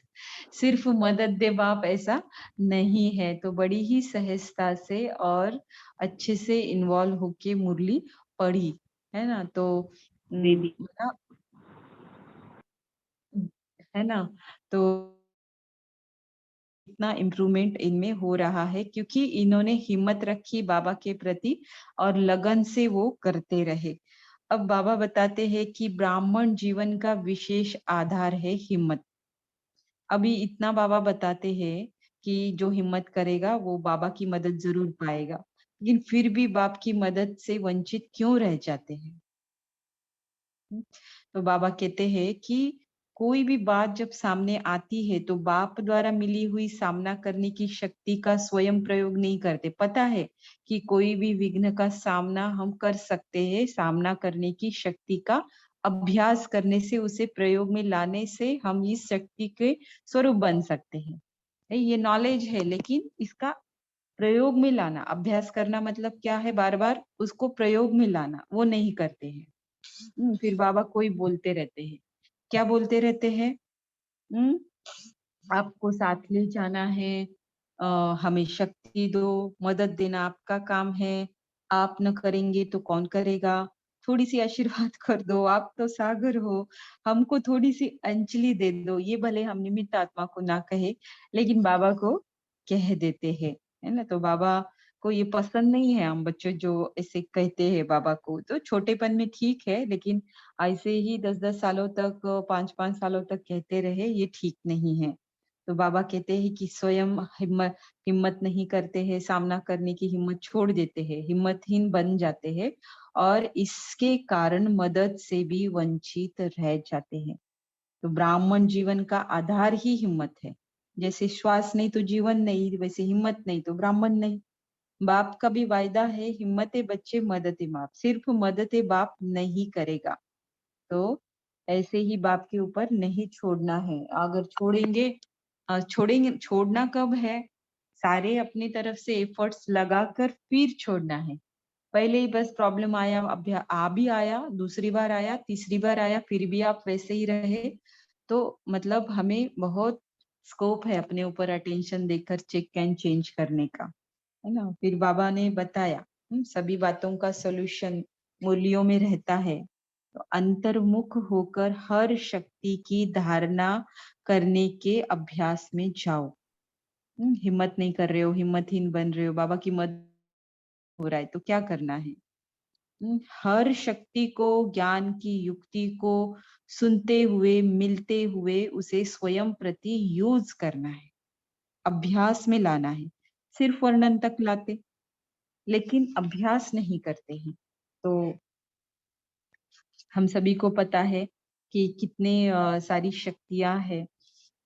Speaker 1: सिर्फ मदद दे बाप ऐसा नहीं है। तो बड़ी ही सहजता से और अच्छे से इन्वॉल्व होके मुरली पढ़ी, है ना। तो
Speaker 2: दीदी
Speaker 1: है ना, तो इतना इम्प्रूवमेंट इनमें हो रहा है क्योंकि इन्होंने हिम्मत रखी बाबा के प्रति और लगन से वो करते रहे। अब बाबा बताते हैं कि ब्राह्मण जीवन का विशेष आधार है हिम्मत। अभी इतना बाबा बताते हैं कि जो हिम्मत करेगा वो बाबा की मदद जरूर पाएगा, लेकिन फिर भी बाप की मदद से वंचित क्यों रह जाते हैं? तो बाबा कहते हैं कि कोई भी बात जब सामने आती है तो बाप द्वारा मिली हुई सामना करने की शक्ति का स्वयं प्रयोग नहीं करते। पता है कि कोई भी विघ्न का सामना हम कर सकते हैं, सामना करने की शक्ति का अभ्यास करने से, उसे प्रयोग में लाने से हम इस शक्ति के स्वरूप बन सकते हैं। ये नॉलेज है, लेकिन इसका प्रयोग में लाना, अभ्यास करना मतलब क्या है? बार बार उसको प्रयोग में लाना, वो नहीं करते हैं। फिर बाबा कोई बोलते रहते हैं, क्या बोलते रहते हैं? हम्म आपको साथ ले जाना है, हमें शक्ति दो, मदद देना आपका काम है, आप न करेंगे तो कौन करेगा? थोड़ी सी आशीर्वाद कर दो, आप तो सागर हो, हमको थोड़ी सी अंजलि दे दो। ये भले हम निमित्त आत्मा को ना कहे, लेकिन बाबा को कह देते हैं, है ना। तो बाबा को ये पसंद नहीं है हम बच्चों जो ऐसे कहते हैं बाबा को। तो छोटेपन में ठीक है, लेकिन ऐसे ही 10-10 सालों तक, 5-5 सालों तक कहते रहे, ये ठीक नहीं है। तो बाबा कहते हैं कि स्वयं हिम्मत नहीं करते हैं, सामना करने की हिम्मत छोड़ देते हैं, हिम्मतहीन बन जाते हैं और इसके कारण मदद से भी वंचित रह जाते हैं। तो ब्राह्मण जीवन का आधार ही हिम्मत है। जैसे श्वास नहीं तो जीवन नहीं, वैसे हिम्मत नहीं तो ब्राह्मण नहीं। बाप का भी वायदा है, हिम्मते बच्चे मददे बाप, सिर्फ मददे बाप नहीं करेगा। तो ऐसे ही बाप के ऊपर नहीं छोड़ना है। अगर छोड़ेंगे, छोड़ना कब है? सारे अपनी तरफ से एफर्ट्स लगाकर फिर छोड़ना है। पहले ही बस प्रॉब्लम आया, आ भी आया, दूसरी बार आया, तीसरी बार आया, फिर भी आप वैसे ही रहे, तो मतलब हमें बहुत स्कोप है अपने ऊपर अटेंशन देकर चेक एंड चेंज करने का, है ना। फिर बाबा ने बताया सभी बातों का सॉल्यूशन मूल्यों में रहता है। तो अंतर्मुख होकर हर शक्ति की धारणा करने के अभ्यास में जाओ। हिम्मत नहीं कर रहे हो, हिम्मतहीन बन रहे हो, बाबा की मदद हो रहा है तो क्या करना है? हर शक्ति को, ज्ञान की युक्ति को सुनते हुए, मिलते हुए उसे स्वयं प्रति यूज करना है, अभ्यास में लाना है। सिर्फ वर्णन तक लाते लेकिन अभ्यास नहीं करते हैं। तो हम सभी को पता है कि कितने सारी शक्तियां हैं।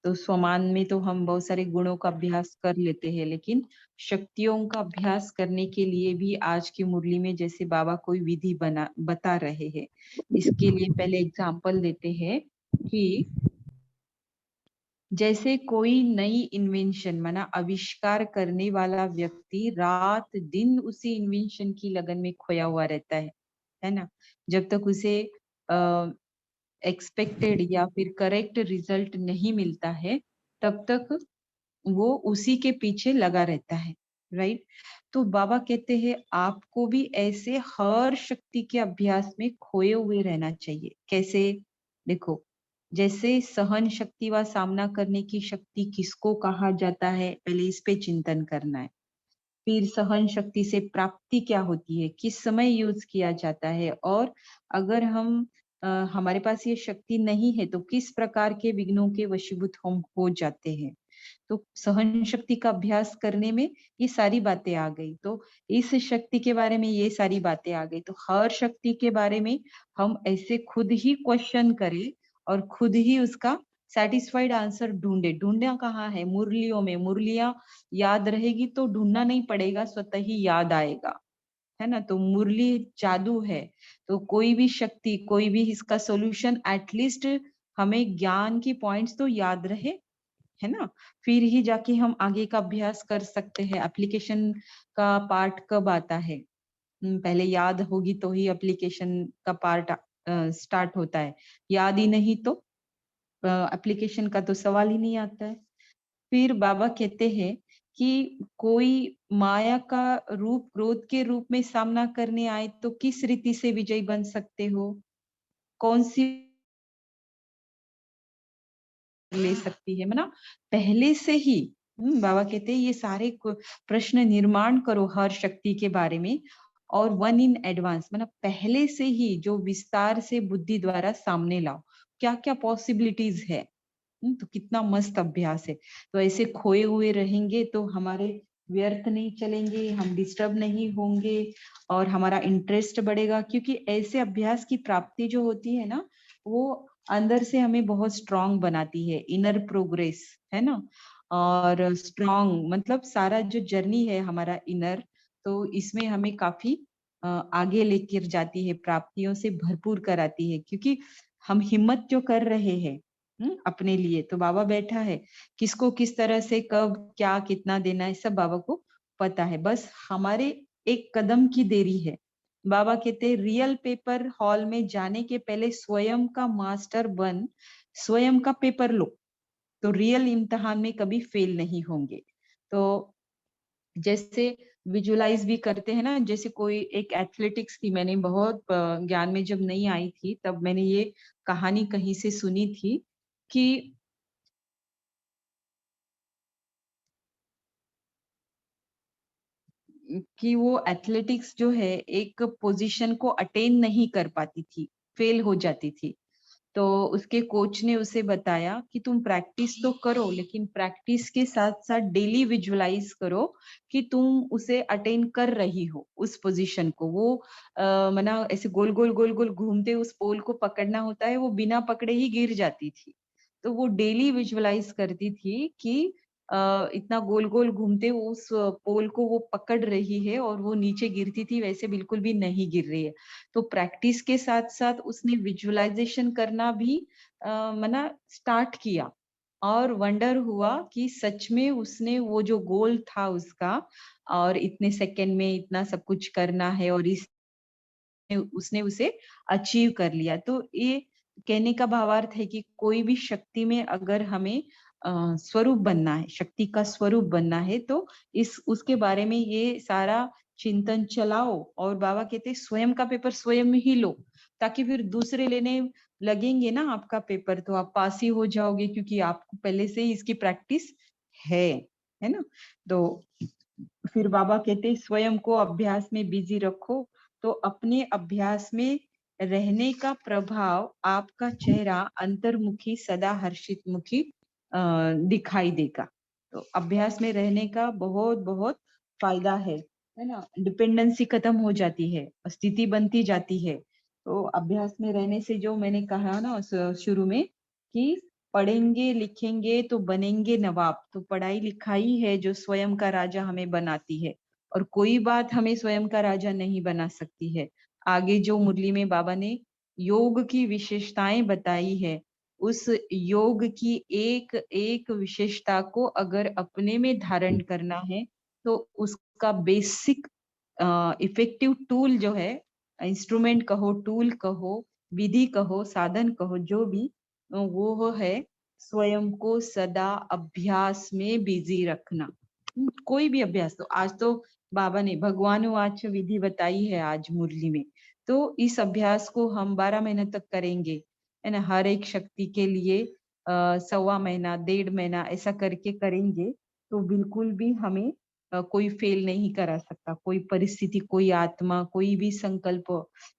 Speaker 1: तो स्वमान में तो हम बहुत सारे गुणों का अभ्यास कर लेते हैं, लेकिन शक्तियों का अभ्यास करने के लिए भी आज की मुरली में जैसे बाबा कोई विधि बता रहे हैं। इसके लिए पहले एग्जाम्पल देते हैं कि जैसे कोई नई इन्वेंशन माना आविष्कार करने वाला व्यक्ति रात दिन उसी इन्वेंशन की लगन में खोया हुआ रहता है ना। जब तक उसे एक्सपेक्टेड या फिर करेक्ट रिजल्ट नहीं मिलता है, तब तक वो उसी के पीछे लगा रहता है, राइट। तो बाबा कहते हैं आपको भी ऐसे हर शक्ति के अभ्यास में खोए हुए रहना चाहिए। कैसे? देखो, जैसे सहन शक्ति व सामना करने की शक्ति किसको कहा जाता है, पहले इस पे चिंतन करना है। फिर सहन शक्ति से प्राप्ति क्या होती है, किस समय यूज किया जाता है, और अगर हमारे पास ये शक्ति नहीं है तो किस प्रकार के विघ्नों के वशीभूत हम हो जाते हैं। तो सहन शक्ति का अभ्यास करने में ये सारी बातें आ गई। तो इस शक्ति के बारे में ये सारी बातें आ गई। तो हर शक्ति के बारे में हम ऐसे खुद ही क्वेश्चन करें और खुद ही उसका सेटिस्फाइड आंसर ढूंढे। ढूंढना कहाँ है? मुरलियों में। मुरलियां याद रहेगी तो ढूंढना नहीं पड़ेगा, स्वतः ही याद आएगा, है ना। तो मुरली जादू है। तो कोई भी शक्ति, कोई भी इसका सॉल्यूशन, एटलीस्ट हमें ज्ञान की पॉइंट्स तो याद रहे, है ना। फिर ही जाके हम आगे का अभ्यास कर सकते हैं। एप्लीकेशन का पार्ट कब आता है? पहले याद होगी तो ही एप्लीकेशन का पार्ट स्टार्ट होता है। याद ही नहीं तो एप्लीकेशन का तो सवाल ही नहीं आता है। फिर बाबा कहते हैं कि कोई माया का रूप क्रोध के रूप में सामना करने आए तो किस रीति से विजयी बन सकते हो? कौन सी ले सकती है, ना। पहले से ही बाबा कहते हैं ये सारे प्रश्न निर्माण करो हर शक्ति के बारे में, और वन इन एडवांस, मतलब पहले से ही जो विस्तार से बुद्धि द्वारा सामने लाओ, क्या क्या पॉसिबिलिटीज है। तो कितना मस्त अभ्यास है। तो ऐसे खोए हुए रहेंगे तो हमारे व्यर्थ नहीं चलेंगे, हम डिस्टर्ब नहीं होंगे और हमारा इंटरेस्ट बढ़ेगा। क्योंकि ऐसे अभ्यास की प्राप्ति जो होती है ना, वो अंदर से हमें बहुत स्ट्रांग बनाती है, इनर प्रोग्रेस, है ना। और स्ट्रांग मतलब सारा जो जर्नी है हमारा इनर, तो इसमें हमें काफी आगे लेकर जाती है, प्राप्तियों से भरपूर कराती है। क्योंकि हम हिम्मत जो कर रहे हैं अपने लिए, तो बाबा बैठा है, किसको किस तरह से कब क्या कितना देना है सब बाबा को पता है। बस हमारे एक कदम की देरी है। बाबा कहते हैं रियल पेपर हॉल में जाने के पहले स्वयं का मास्टर बन स्वयं का पेपर लो, तो रियल इम्तिहान में कभी फेल नहीं होंगे। तो जैसे विजुलाइज भी करते हैं ना, जैसे कोई एक एथलेटिक्स की, मैंने बहुत ज्ञान में जब नहीं आई थी तब मैंने ये कहानी कहीं से सुनी थी कि वो एथलेटिक्स जो है एक पोजीशन को अटेन नहीं कर पाती थी, फेल हो जाती थी। तो उसके कोच ने उसे बताया कि तुम प्रैक्टिस तो करो, लेकिन प्रैक्टिस के साथ साथ डेली विजुलाइज करो कि तुम उसे अटेन कर रही हो उस पोजीशन को। वो मना ऐसे गोल गोल गोल गोल घूमते उस पोल को पकड़ना होता है, वो बिना पकड़े ही गिर जाती थी। तो वो डेली विजुअलाइज करती थी कि इतना गोल गोल घूमते उस पोल को वो पकड़ रही है और वो नीचे गिरती थी, वैसे बिल्कुल भी नहीं गिर रही है। तो प्रैक्टिस के साथ साथ उसने विजुअलाइजेशन करना भी मना स्टार्ट किया और वंडर हुआ कि सच में उसने वो जो गोल था उसका और इतने सेकंड में इतना सब कुछ करना है और इस उसने उसे अचीव कर लिया। तो ये कहने का भावार्थ है कि कोई भी शक्ति में अगर हमें स्वरूप बनना है, शक्ति का स्वरूप बनना है, तो इस उसके बारे में ये सारा चिंतन चलाओ और बाबा कहते हैं स्वयं का पेपर स्वयं ही लो, ताकि फिर दूसरे लेने लगेंगे ना आपका पेपर तो आप पास ही हो जाओगे, क्योंकि आपको पहले से ही इसकी प्रैक्टिस है ना। तो फिर बाबा कहते हैं स्वयं को अभ्यास में बिजी रखो, तो अपने अभ्यास में रहने का प्रभाव आपका चेहरा अंतर्मुखी सदा हर्षित मुखी दिखाई देगा। तो अभ्यास में रहने का बहुत बहुत फायदा है ना। डिपेंडेंसी खत्म हो जाती है, स्थिति बनती जाती है। तो अभ्यास में रहने से जो मैंने कहा ना शुरू में कि पढ़ेंगे लिखेंगे तो बनेंगे नवाब, तो पढ़ाई लिखाई है जो स्वयं का राजा हमें बनाती है और कोई बात हमें स्वयं का राजा नहीं बना सकती है। आगे जो मुरली में बाबा ने योग की विशेषताएं बताई है, उस योग की एक एक विशेषता को अगर अपने में धारण करना है तो उसका बेसिक इफेक्टिव टूल जो है, इंस्ट्रूमेंट कहो, टूल कहो, विधि कहो, साधन कहो, जो भी वो है स्वयं को सदा अभ्यास में बिजी रखना। कोई भी अभ्यास, तो आज तो बाबा ने भगवानुवाच विधि बताई है आज मुरली में, तो इस अभ्यास को हम 12 महीने तक करेंगे, है ना। हर एक शक्ति के लिए 1.25 महीना 1.5 महीना ऐसा करके करेंगे तो बिल्कुल भी हमें कोई फेल नहीं करा सकता, कोई परिस्थिति, कोई आत्मा, कोई भी संकल्प,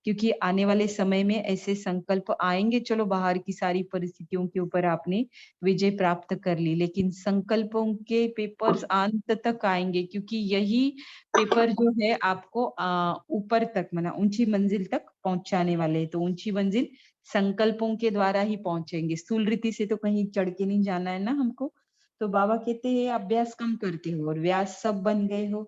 Speaker 1: क्योंकि आने वाले समय में ऐसे संकल्प आएंगे। चलो बाहर की सारी परिस्थितियों के ऊपर आपने विजय प्राप्त कर ली, लेकिन संकल्पों के पेपर्स अंत तक आएंगे, क्योंकि यही पेपर जो है आपको ऊपर तक माना ऊंची मंजिल तक पहुंचाने वाले हैं। तो ऊंची मंजिल संकल्पों के द्वारा ही पहुंचेंगे, स्थूल रीति से तो कहीं चढ़ के नहीं जाना है ना हमको। तो बाबा कहते हैं अभ्यास कम करते हो और व्यास सब बन गए हो।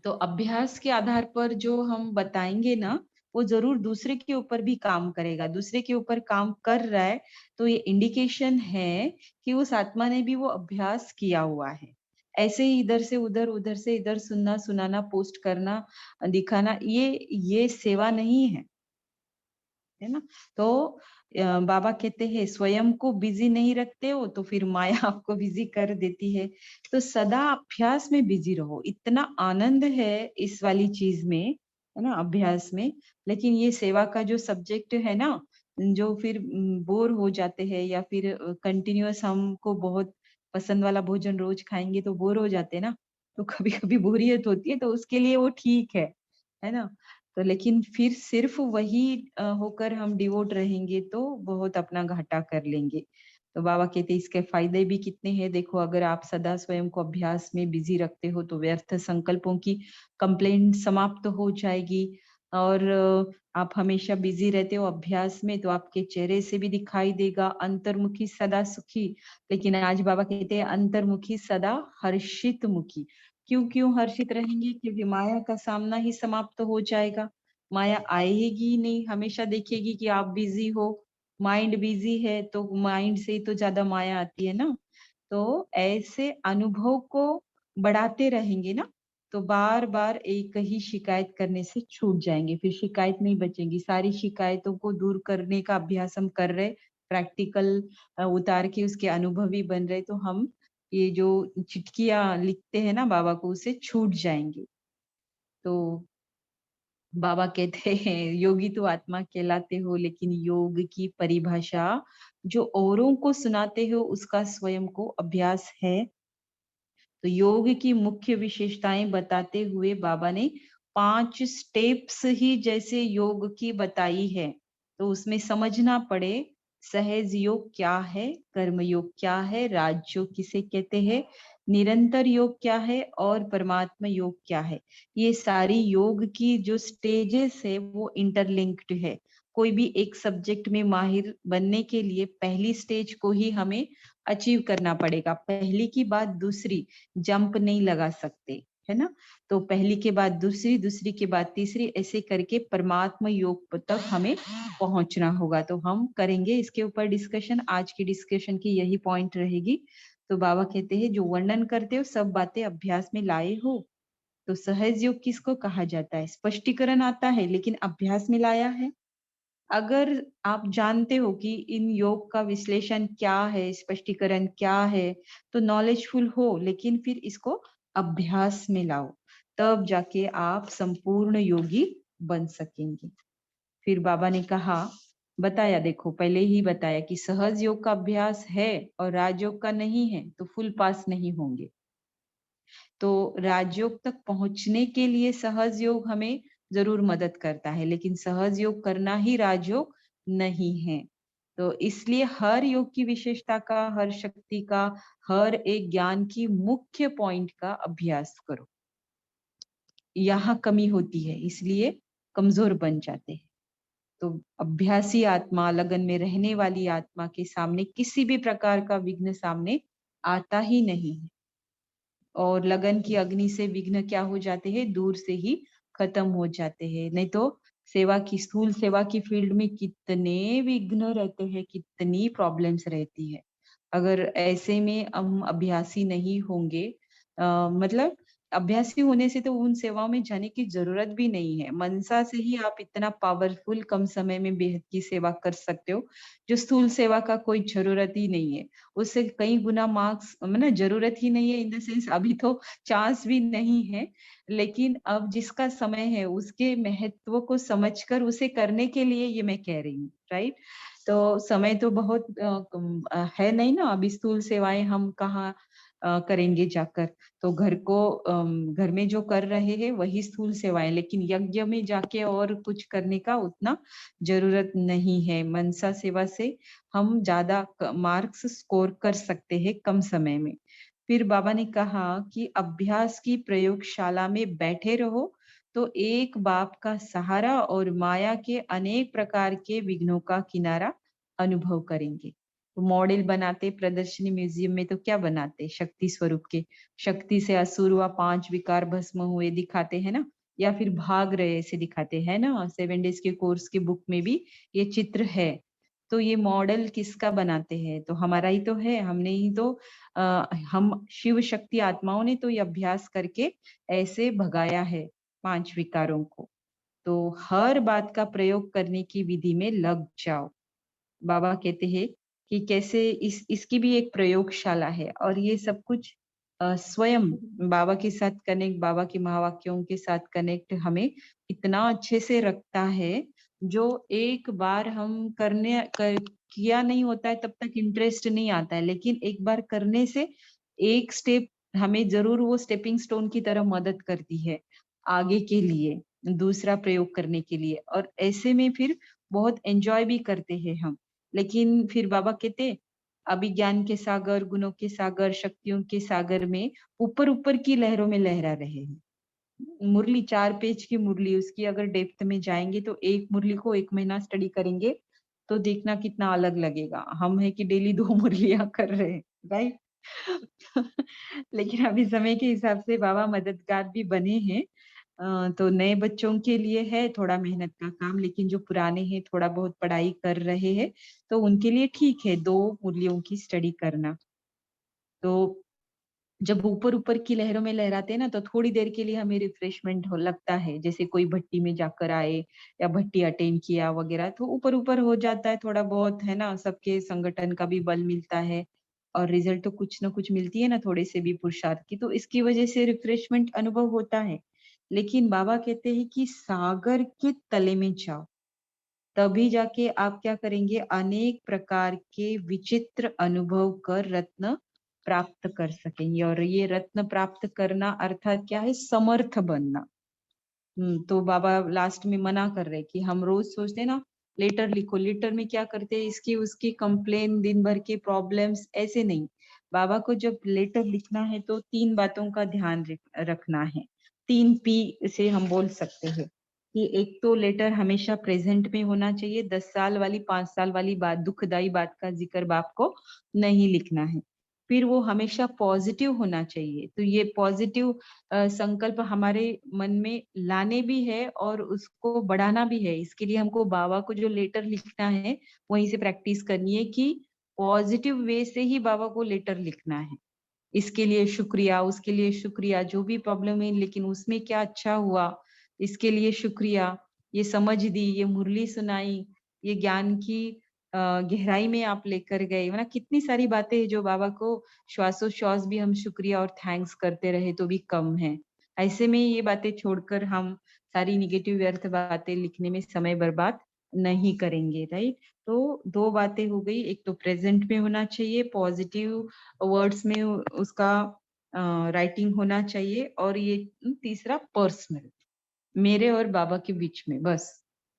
Speaker 1: तो अभ्यास के आधार पर जो हम बताएंगे ना, वो जरूर दूसरे के ऊपर भी काम करेगा। दूसरे के ऊपर काम कर रहा है तो ये इंडिकेशन है कि उस आत्मा ने भी वो अभ्यास किया हुआ है। ऐसे ही इधर से उधर, उधर से इधर सुनना सुनाना, पोस्ट करना, दिखाना, ये सेवा नहीं है ना। तो बाबा कहते हैं स्वयं को बिजी नहीं रखते हो तो फिर माया आपको बिजी कर देती है। तो सदा अभ्यास में बिजी रहो, इतना आनंद है इस वाली चीज में, है ना, अभ्यास में। लेकिन ये सेवा का जो सब्जेक्ट है ना, जो फिर बोर हो जाते हैं या फिर कंटिन्यूअस हमको बहुत पसंद वाला भोजन रोज खाएंगे तो बोर हो जाते हैं ना, तो कभी कभी बोरियत होती है, तो उसके लिए वो ठीक है ना। तो लेकिन फिर सिर्फ वही होकर हम डिवोट रहेंगे तो बहुत अपना घाटा कर लेंगे। तो बाबा कहते इसके फायदे भी कितने हैं देखो। अगर आप सदा स्वयं को अभ्यास में बिजी रखते हो तो व्यर्थ संकल्पों की कंप्लेंट समाप्त हो जाएगी। और आप हमेशा बिजी रहते हो अभ्यास में तो आपके चेहरे से भी दिखाई देगा अंतर्मुखी सदा सुखी। लेकिन आज बाबा कहते हैं अंतर्मुखी सदा हर्षित मुखी। क्यों क्यों हर्षित रहेंगे? क्योंकि माया का सामना ही समाप्त हो जाएगा। माया आएगी नहीं, हमेशा देखेगी कि आप बिजी हो, माइंड बिजी है, तो माइंड से ही तो ज्यादा माया आती है ना। तो ऐसे अनुभव को बढ़ाते रहेंगे ना, तो बार बार एक ही शिकायत करने से छूट जाएंगे, फिर शिकायत नहीं बचेंगी। सारी शिकायतों को दूर करने का अभ्यास हम कर रहे, प्रैक्टिकल उतार के उसके अनुभवी बन रहे, तो हम ये जो चिट्ठियां लिखते हैं ना बाबा को, उसे छूट जाएंगे। तो बाबा कहते हैं योगी तो आत्मा कहलाते हो, लेकिन योग की परिभाषा जो औरों को सुनाते हो उसका स्वयं को अभ्यास है। तो योग की मुख्य विशेषताएं बताते हुए बाबा ने 5 स्टेप्स ही जैसे योग की बताई है। तो उसमें समझना पड़े सहज योग क्या है, कर्म योग क्या है, राजयोग किसे कहते हैं, निरंतर योग क्या है और परमात्मा योग क्या है। ये सारी योग की जो स्टेजेस है वो इंटरलिंक्ड है। कोई भी एक सब्जेक्ट में माहिर बनने के लिए पहली स्टेज को ही हमें अचीव करना पड़ेगा। पहली की बाद दूसरी जंप नहीं लगा सकते, है ना। तो पहली के बाद दूसरी, दूसरी के बाद तीसरी, ऐसे करके परमात्मा योग तक हमें पहुंचना होगा। तो हम करेंगे इसके ऊपर डिस्कशन। आज की डिस्कशन की यही पॉइंट रहेगी। तो बाबा कहते हैं जो वर्णन करते हो सब बातें अभ्यास में लाए हो। तो सहज योग किसको कहा जाता है? स्पष्टीकरण आता है लेकिन अभ्यास में लाया है। अगर आप जानते हो कि इन योग का विश्लेषण क्या है, स्पष्टीकरण क्या है, तो नॉलेजफुल हो, लेकिन फिर इसको अभ्यास में लाओ, तब जाके आप संपूर्ण योगी बन सकेंगे। फिर बाबा ने कहा, बताया, देखो पहले ही बताया कि सहज योग का अभ्यास है और राजयोग का नहीं है, तो फुल पास नहीं होंगे। तो राजयोग तक पहुंचने के लिए सहज योग हमें जरूर मदद करता है, लेकिन सहज योग करना ही राजयोग नहीं है। तो इसलिए हर योग की विशेषता का, हर शक्ति का, हर एक ज्ञान की मुख्य पॉइंट का अभ्यास करो। यहाँ कमी होती है, इसलिए कमजोर बन जाते हैं। तो अभ्यासी आत्मा, लगन में रहने वाली आत्मा के सामने किसी भी प्रकार का विघ्न सामने आता ही नहीं है। और लगन की अग्नि से विघ्न क्या हो जाते हैं? दूर से ही खत्म हो जाते हैं। नहीं तो सेवा की, स्थूल सेवा की फील्ड में कितने विघ्न रहते हैं, कितनी प्रॉब्लम्स रहती है। अगर ऐसे में हम अभ्यासी नहीं होंगे, मतलब अभ्यासी होने से तो उन सेवाओं में जाने की जरूरत भी नहीं है। मनसा से ही आप इतना पावरफुल कम समय में बेहद की सेवा कर सकते हो, जो स्थूल सेवा का कोई जरूरत ही नहीं है। उससे कई गुना मार्क्स, मतलब जरूरत ही नहीं है इन द सेंस, अभी तो चांस भी नहीं है, लेकिन अब जिसका समय है उसके महत्व को समझकर उसे करने के लिए ये मैं कह रही हूँ, राइट। तो समय तो बहुत है नहीं ना। अभी स्थूल सेवाएं हम कहाँ करेंगे जाकर। तो घर में जो कर रहे हैं वही स्थूल सेवाएं, लेकिन यज्ञ में जाके और कुछ करने का उतना जरूरत नहीं है। मनसा सेवा से हम ज्यादा मार्क्स स्कोर कर सकते हैं कम समय में। फिर बाबा ने कहा कि अभ्यास की प्रयोगशाला में बैठे रहो तो एक बाप का सहारा और माया के अनेक प्रकार के विघ्नों का किनारा अनुभव करेंगे। तो मॉडल बनाते प्रदर्शनी म्यूजियम में तो क्या बनाते? शक्ति स्वरूप के, शक्ति से असुर व 5 विकार भस्म हुए दिखाते हैं ना, या फिर भाग रहे ऐसे दिखाते हैं ना। 7 डेज के कोर्स की बुक में भी ये चित्र है। तो ये मॉडल किसका बनाते हैं? तो हमारा ही तो है। हमने ही तो हम शिव शक्ति आत्माओं ने तो ये अभ्यास करके ऐसे भगाया है 5 विकारों को। तो हर बात का प्रयोग करने की विधि में लग जाओ। बाबा कहते हैं कि कैसे इसकी भी एक प्रयोगशाला है, और ये सब कुछ स्वयं बाबा के साथ कनेक्ट, बाबा के महावाक्यों के साथ कनेक्ट हमें इतना अच्छे से रखता है, जो एक बार हम किया नहीं होता है तब तक इंटरेस्ट नहीं आता है, लेकिन एक बार करने से एक स्टेप हमें जरूर वो स्टेपिंग स्टोन की तरह मदद करती है आगे के लिए, दूसरा प्रयोग करने के लिए। और ऐसे में फिर बहुत एंजॉय भी करते हैं हम। लेकिन फिर बाबा कहते, अभी ज्ञान के सागर, गुणों के सागर, शक्तियों के सागर में ऊपर ऊपर की लहरों में लहरा रहे हैं। मुरली 4 पेज की मुरली, उसकी अगर डेप्थ में जाएंगे तो एक मुरली को 1 महीना स्टडी करेंगे तो देखना कितना अलग लगेगा। हम है कि डेली 2 मुरलियां कर रहे हैं, राइट। लेकिन अभी समय के हिसाब से बाबा मददगार भी बने हैं। तो नए बच्चों के लिए है थोड़ा मेहनत का काम, लेकिन जो पुराने हैं थोड़ा बहुत पढ़ाई कर रहे हैं तो उनके लिए ठीक है 2 मुरलियों की स्टडी करना। तो जब ऊपर ऊपर की लहरों में लहराते हैं ना, तो थोड़ी देर के लिए हमें रिफ्रेशमेंट हो लगता है, जैसे कोई भट्टी में जाकर आए या भट्टी अटेंड किया वगैरह, तो ऊपर ऊपर हो जाता है थोड़ा बहुत, है ना। सबके संगठन का भी बल मिलता है और रिजल्ट तो कुछ ना कुछ मिलती है ना, थोड़े से भी पुरुषार्थ की, तो इसकी वजह से रिफ्रेशमेंट अनुभव होता है। लेकिन बाबा कहते हैं कि सागर के तले में जाओ, तभी जाके आप क्या करेंगे? अनेक प्रकार के विचित्र अनुभव कर रत्न प्राप्त कर सकेंगे। और ये रत्न प्राप्त करना अर्थात क्या है? समर्थ बनना। तो बाबा लास्ट में मना कर रहे कि हम रोज सोचते हैं ना लेटर लिखो, लेटर में क्या करते हैं? इसकी उसकी कंप्लेन, दिन भर के प्रॉब्लम्स, ऐसे नहीं। बाबा को जब लेटर लिखना है तो 3 बातों का ध्यान रखना है। 3 पी से हम बोल सकते हैं कि एक तो लेटर हमेशा प्रेजेंट में होना चाहिए। 10 साल वाली, 5 साल वाली बात, दुखदाई बात का जिक्र बाप को नहीं लिखना है। फिर वो हमेशा पॉजिटिव होना चाहिए। तो ये पॉजिटिव संकल्प हमारे मन में लाने भी है और उसको बढ़ाना भी है। इसके लिए हमको बाबा को जो लेटर लिखना है वहीं से प्रैक्टिस करनी है कि पॉजिटिव वे से ही बाबा को लेटर लिखना है। इसके लिए शुक्रिया, उसके लिए शुक्रिया, जो भी प्रॉब्लम है लेकिन उसमें क्या अच्छा हुआ, इसके लिए शुक्रिया, ये समझ दी, ये मुरली सुनाई, ये ज्ञान की गहराई में आप लेकर गए। मतलब कितनी सारी बातें हैं जो बाबा को श्वासोश्वास भी हम शुक्रिया और थैंक्स करते रहे तो भी कम है। ऐसे में ये बातें छोड़कर हम सारी निगेटिव व्यर्थ बातें लिखने में समय बर्बाद नहीं करेंगे, राइट? तो 2 बातें हो गई, एक तो प्रेजेंट में होना चाहिए, पॉजिटिव वर्ड्स में उसका राइटिंग होना चाहिए, और ये तीसरा पर्सनल, मेरे और बाबा के बीच में, बस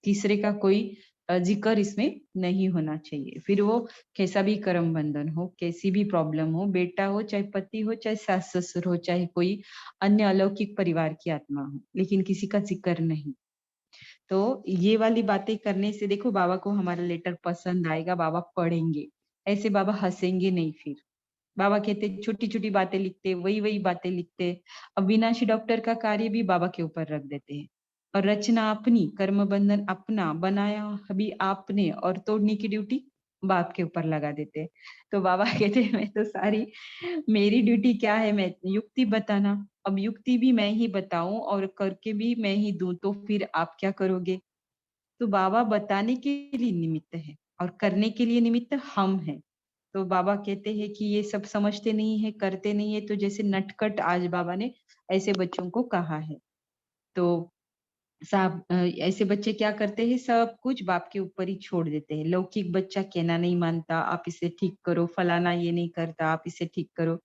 Speaker 1: तीसरे का कोई जिक्र इसमें नहीं होना चाहिए। फिर वो कैसा भी कर्म बंधन हो, कैसी भी प्रॉब्लम हो, बेटा हो चाहे पति हो चाहे सास ससुर हो चाहे कोई अन्य अलौकिक परिवार की आत्मा हो, लेकिन किसी का जिक्र नहीं। तो ये वाली बातें करने से देखो बाबा को हमारा लेटर पसंद आएगा, बाबा पढ़ेंगे। ऐसे बाबा हंसेंगे नहीं। फिर बाबा कहते छोटी छोटी बातें लिखते, वही वही बातें लिखते। अविनाशी डॉक्टर का कार्य भी बाबा के ऊपर रख देते हैं, और रचना अपनी, कर्म बंधन अपना, बनाया अभी आपने, और तोड़ने की ड्यूटी बाप के ऊपर लगा देते हैं। तो बाबा कहते हैं मैं तो सारी, मेरी ड्यूटी क्या है, मैं युक्ति बताना। अब युक्ति भी मैं ही बताऊं और करके भी मैं ही दूं, तो फिर आप क्या करोगे? तो बाबा बताने के लिए निमित्त है और करने के लिए निमित्त हम हैं। तो बाबा कहते हैं कि ये सब समझते नहीं है, करते नहीं है, तो जैसे नटखट आज बाबा ने ऐसे बच्चों को कहा है। तो साहब ऐसे बच्चे क्या करते हैं, सब कुछ बाप के ऊपर ही छोड़ देते हैं। लौकिक बच्चा कहना नहीं मानता, आप इसे ठीक करो, फलाना ये नहीं करता, आप इसे ठीक करो।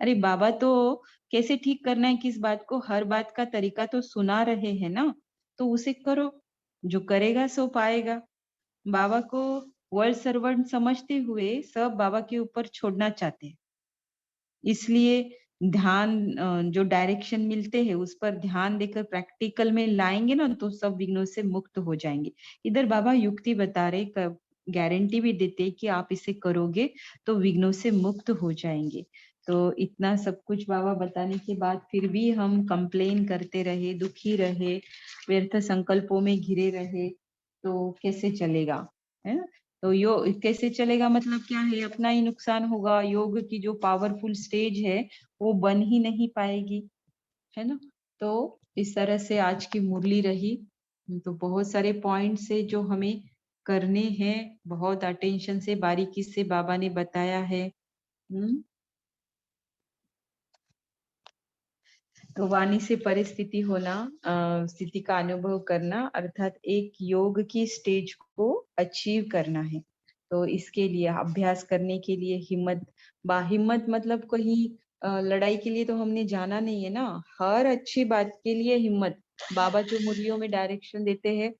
Speaker 1: अरे बाबा तो कैसे ठीक करना है किस बात को, हर बात का तरीका तो सुना रहे हैं ना, तो उसे करो, जो करेगा सो पाएगा। बाबा को वर्ल्ड सर्वेंट समझते हुए सब बाबा के ऊपर छोड़ना चाहते हैं। इसलिए ध्यान जो डायरेक्शन मिलते हैं उस पर ध्यान देकर प्रैक्टिकल में लाएंगे ना, तो सब विघ्नों से मुक्त हो जाएंगे। इधर बाबा युक्ति बता रहे, गारंटी भी देते कि आप इसे करोगे तो विघ्नों से मुक्त हो जाएंगे। तो इतना सब कुछ बाबा बताने के बाद फिर भी हम कंप्लेन करते रहे, दुखी रहे, व्यर्थ संकल्पों में घिरे रहे, तो कैसे चलेगा, है ना? तो योग कैसे चलेगा, मतलब क्या है, अपना ही नुकसान होगा। योग की जो पावरफुल स्टेज है वो बन ही नहीं पाएगी, है ना? तो इस तरह से आज की मुरली रही। तो बहुत सारे पॉइंट्स है जो हमें करने हैं, बहुत अटेंशन से, बारीकी से बाबा ने बताया है। तो वाणी से परिस्थिति होना, स्थिति का अनुभव करना, अर्थात एक योग की स्टेज को अचीव करना है। तो इसके लिए अभ्यास करने के लिए हिम्मत, बाहिम्मत मतलब कहीं लड़ाई के लिए तो हमने जाना नहीं है ना, हर अच्छी बात के लिए हिम्मत। बाबा जो मुरलियों में डायरेक्शन देते हैं,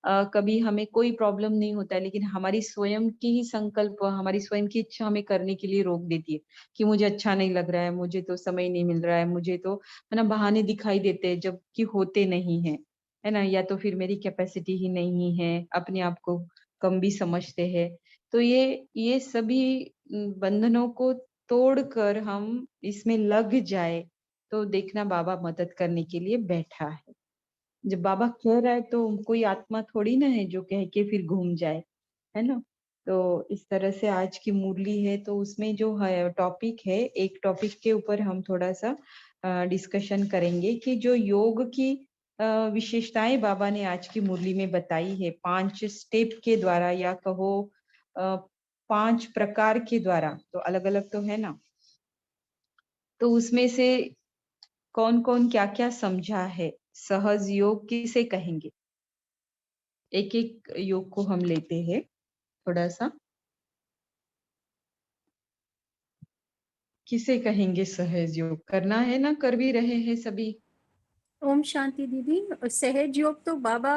Speaker 1: कभी हमें कोई प्रॉब्लम नहीं होता है, लेकिन हमारी स्वयं की ही संकल्प, हमारी स्वयं की इच्छा हमें करने के लिए रोक देती है कि मुझे अच्छा नहीं लग रहा है, मुझे तो समय नहीं मिल रहा है, मुझे तो, है ना, बहाने दिखाई देते हैं जबकि होते नहीं है, है ना? या तो फिर मेरी कैपेसिटी ही नहीं है, अपने आप को कम भी समझते हैं। तो ये सभी बंधनों को तोड़कर हम इसमें लग जाए, तो देखना बाबा मदद करने के लिए बैठा है। जब बाबा कह रहा है तो कोई आत्मा थोड़ी ना है जो कह के फिर घूम जाए, है ना? तो इस तरह से आज की मुरली है, तो उसमें जो है टॉपिक है, एक टॉपिक के ऊपर हम थोड़ा सा डिस्कशन करेंगे कि जो योग की विशेषताएं बाबा ने आज की मुरली में बताई है, 5 स्टेप के द्वारा, या कहो 5 प्रकार के द्वारा, तो अलग अलग तो है ना, तो उसमें से कौन कौन क्या क्या समझा है। सहज योग किसे कहेंगे, एक एक योग को हम लेते हैं थोड़ा सा। किसे कहेंगे सहज योग, करना है ना, कर भी रहे हैं सभी।
Speaker 5: ओम शांति दीदी। सहज योग तो बाबा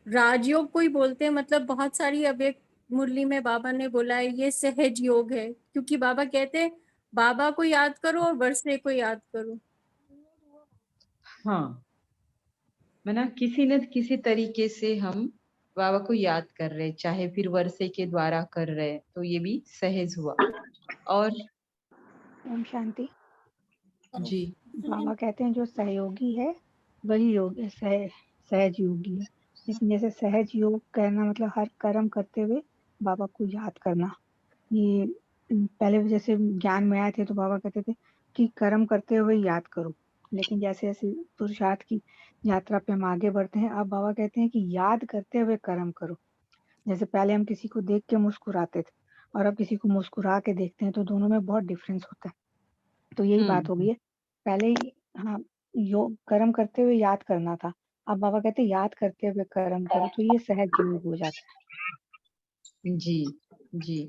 Speaker 5: राजयोग को ही बोलते हैं, मतलब बहुत सारी अब एक मुरली में बाबा ने बोला है ये सहज योग है, क्योंकि बाबा कहते हैं बाबा को याद करो और वर्षे को याद करो।
Speaker 1: हाँ, मना किसी न किसी तरीके से हम बाबा को याद कर रहे, चाहे फिर वर्षे के द्वारा कर रहे, तो ये भी सहज हुआ। और
Speaker 7: ओम शांति।
Speaker 1: जी,
Speaker 7: बाबा कहते हैं जो सहयोगी है वही योग सहज योगी है। लेकिन जैसे सहज योग करना मतलब हर कर्म करते हुए बाबा को याद करना। ये पहले भी जैसे ज्ञान में आए थे तो बाबा कहते थे कि कर्म करते हुए याद करो, लेकिन जैसे जैसे पुरुषार्थ की यात्रा पे हम आगे बढ़ते हैं, अब बाबा कहते हैं कि याद करते हुए कर्म करो। जैसे पहले हम किसी को देख के मुस्कुराते थे और अब किसी को मुस्कुरा के देखते हैं, तो दोनों में बहुत डिफरेंस होता है। तो यही बात हो गई है। पहले ही हाँ योग कर्म करते हुए याद करना था, अब बाबा कहते हैं याद करते हुए कर्म करो, तो ये सहज योग हो जाता है।
Speaker 1: जी, जी,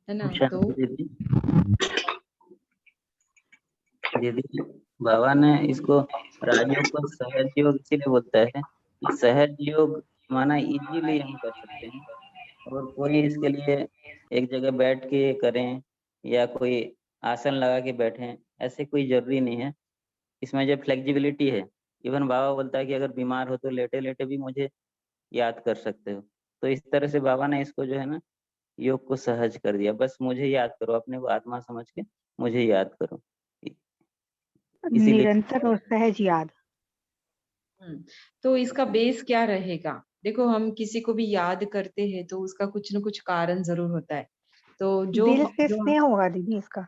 Speaker 1: है ना।
Speaker 8: अच्छा
Speaker 1: तो
Speaker 8: दीदी, दीदी बाबा ने इसको राजयोग को सहज योग इसीलिए बोलता है कि सहज योग माना इजीली हम कर सकते हैं, और कोई इसके लिए एक जगह बैठ के करें या कोई आसन लगा के बैठें, ऐसे कोई जरूरी नहीं है। इसमें जो फ्लेक्सिबिलिटी है, इवन बाबा बोलता है कि अगर बीमार हो तो लेटे लेटे भी मुझे याद कर सकते हो। तो इस तरह से बाबा ने इसको जो है ना योग को सहज कर दिया, बस मुझे याद करो, अपने को आत्मा समझ के मुझे याद करो, इसीलिए।
Speaker 7: निरंतर और सहज याद।
Speaker 1: तो इसका बेस क्या रहेगा? देखो, हम किसी को भी याद करते हैं तो उसका कुछ न कुछ कारण जरूर होता है। तो जो
Speaker 7: दिल से
Speaker 1: जो
Speaker 7: स्नेह होगा दीदी इसका।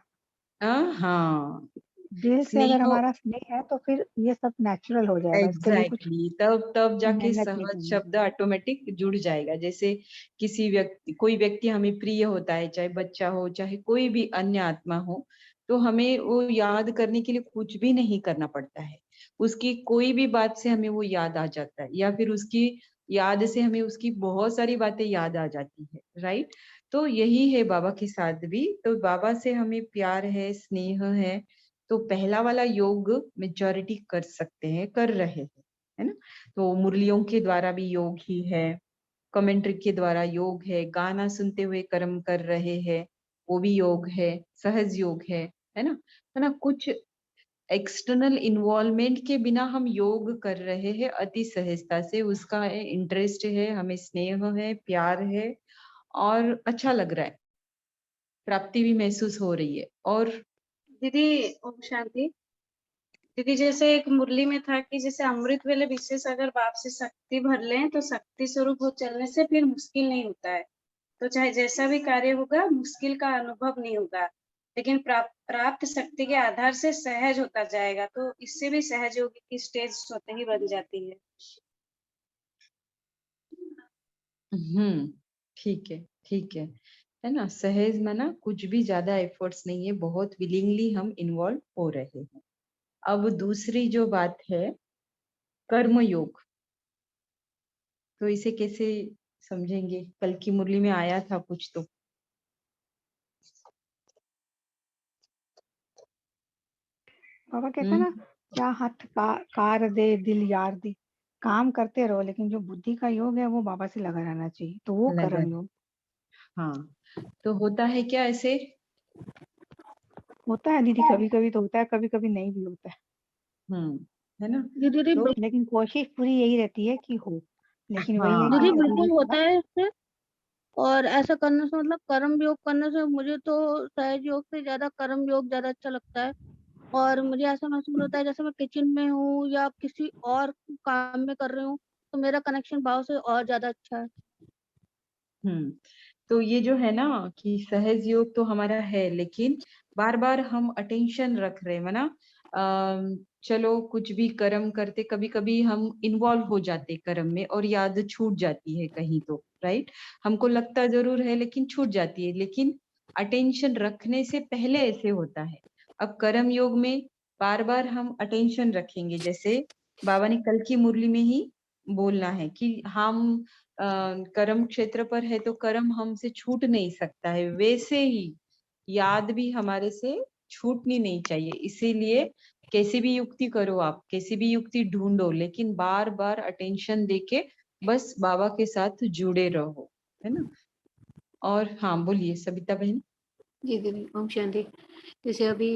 Speaker 1: हाँ,
Speaker 7: दिल से अगर
Speaker 1: स्नेह,
Speaker 7: हमारा स्नेह है तो फिर ये सब नेचुरल हो जाएगा, इसके लिए कुछ
Speaker 1: एग्जैक्टली, तब जाके
Speaker 7: मेहनत नहीं
Speaker 1: सहज
Speaker 7: करनी।
Speaker 1: शब्द ऑटोमेटिक जुड़ जाएगा। जैसे कोई व्यक्ति हमें प्रिय होता है, चाहे बच्चा हो चाहे कोई भी अन्य आत्मा हो, तो हमें वो याद करने के लिए कुछ भी नहीं करना पड़ता है। उसकी कोई भी बात से हमें वो याद आ जाता है, या फिर उसकी याद से हमें उसकी बहुत सारी बातें याद आ जाती है, राइट। तो यही है बाबा के साथ भी। तो बाबा से हमें प्यार है, स्नेह है, तो पहला वाला योग मेजॉरिटी कर सकते हैं, कर रहे हैं, है ना। तो मुरलियों के द्वारा भी योग ही है, कमेंट्री के द्वारा योग है, गाना सुनते हुए कर्म कर रहे हैं, वो भी योग है, सहज योग है ना। है ना, कुछ एक्सटर्नल इन्वॉल्वमेंट के बिना हम योग कर रहे हैं अति सहजता से। उसका इंटरेस्ट है, हमें स्नेह है, प्यार है, और अच्छा लग रहा है, प्राप्ति भी महसूस हो रही है। और
Speaker 3: दीदी ओम शांति। दीदी जैसे एक मुरली में था कि जैसे अमृत वेले विशेष अगर बाप से शक्ति भर लें तो शक्ति स्वरूप हो चलने से फिर मुश्किल नहीं होता है। तो चाहे जैसा भी कार्य होगा मुश्किल का अनुभव नहीं होगा, लेकिन प्राप्त शक्ति के आधार से सहज होता जाएगा। तो इससे भी सहज योगी की स्टेज स्वतः ही बन जाती है।
Speaker 1: ठीक है, ठीक है ना। सहज में ना कुछ भी ज्यादा एफर्ट्स नहीं है, बहुत विलिंगली हम इन्वॉल्व हो रहे हैं। अब दूसरी जो बात है, कर्म योग, तो इसे कैसे समझेंगे? कल की मुरली में आया था कुछ तो।
Speaker 7: बाबा कहते हैं ना, क्या हाथ कार दे दिल यार दे, काम करते रहो, लेकिन जो बुद्धि का योग है वो बाबा से लगा रहना चाहिए, तो वो
Speaker 1: लगा,
Speaker 7: कर्म योग
Speaker 1: हाँ। तो होता है क्या ऐसे?
Speaker 7: होता है दीदी, कभी कभी तो होता है, कभी कभी नहीं भी होता है।
Speaker 1: है ना।
Speaker 5: दीदी
Speaker 1: तो
Speaker 7: लेकिन कोशिश पूरी यही रहती है कि हो, लेकिन वही है
Speaker 1: हाँ,
Speaker 7: कि
Speaker 5: दीदी
Speaker 7: कभी भी
Speaker 5: बिल्कुल होता
Speaker 7: थोड़ा
Speaker 5: है इससे। और ऐसा करने से मतलब कर्म योग करने से मुझे तो सहज योग से ज्यादा कर्म योग ज्यादा अच्छा लगता है। और मुझे ऐसा महसूस होता है जैसे मैं किचन में हूँ या किसी और काम में कर रही हूँ, तो मेरा कनेक्शन भाव से और ज्यादा अच्छा है।
Speaker 1: तो ये जो है ना कि सहज योग तो हमारा है, लेकिन बार बार हम अटेंशन रख रहे हैं ना। चलो कुछ भी कर्म करते, कभी कभी हम इन्वॉल्व हो जाते कर्म में और याद छूट जाती है कहीं तो, राइट। हमको लगता जरूर है लेकिन छूट जाती है, लेकिन अटेंशन रखने से पहले ऐसे होता है। अब कर्म योग में बार बार हम अटेंशन रखेंगे, जैसे बाबा ने कल की मुरली में ही बोलना है कि हम कर्म क्षेत्र पर है तो कर्म हमसे छूट नहीं सकता है, वैसे ही याद भी हमारे से छूटनी नहीं चाहिए। इसीलिए कैसी भी युक्ति करो आप, कैसी भी युक्ति ढूंढो, लेकिन बार बार अटेंशन देके बस बाबा के साथ जुड़े रहो, है ना। और हाँ, बोलिए सविता बहन।
Speaker 9: जी दीदी, ओम शांति। जैसे अभी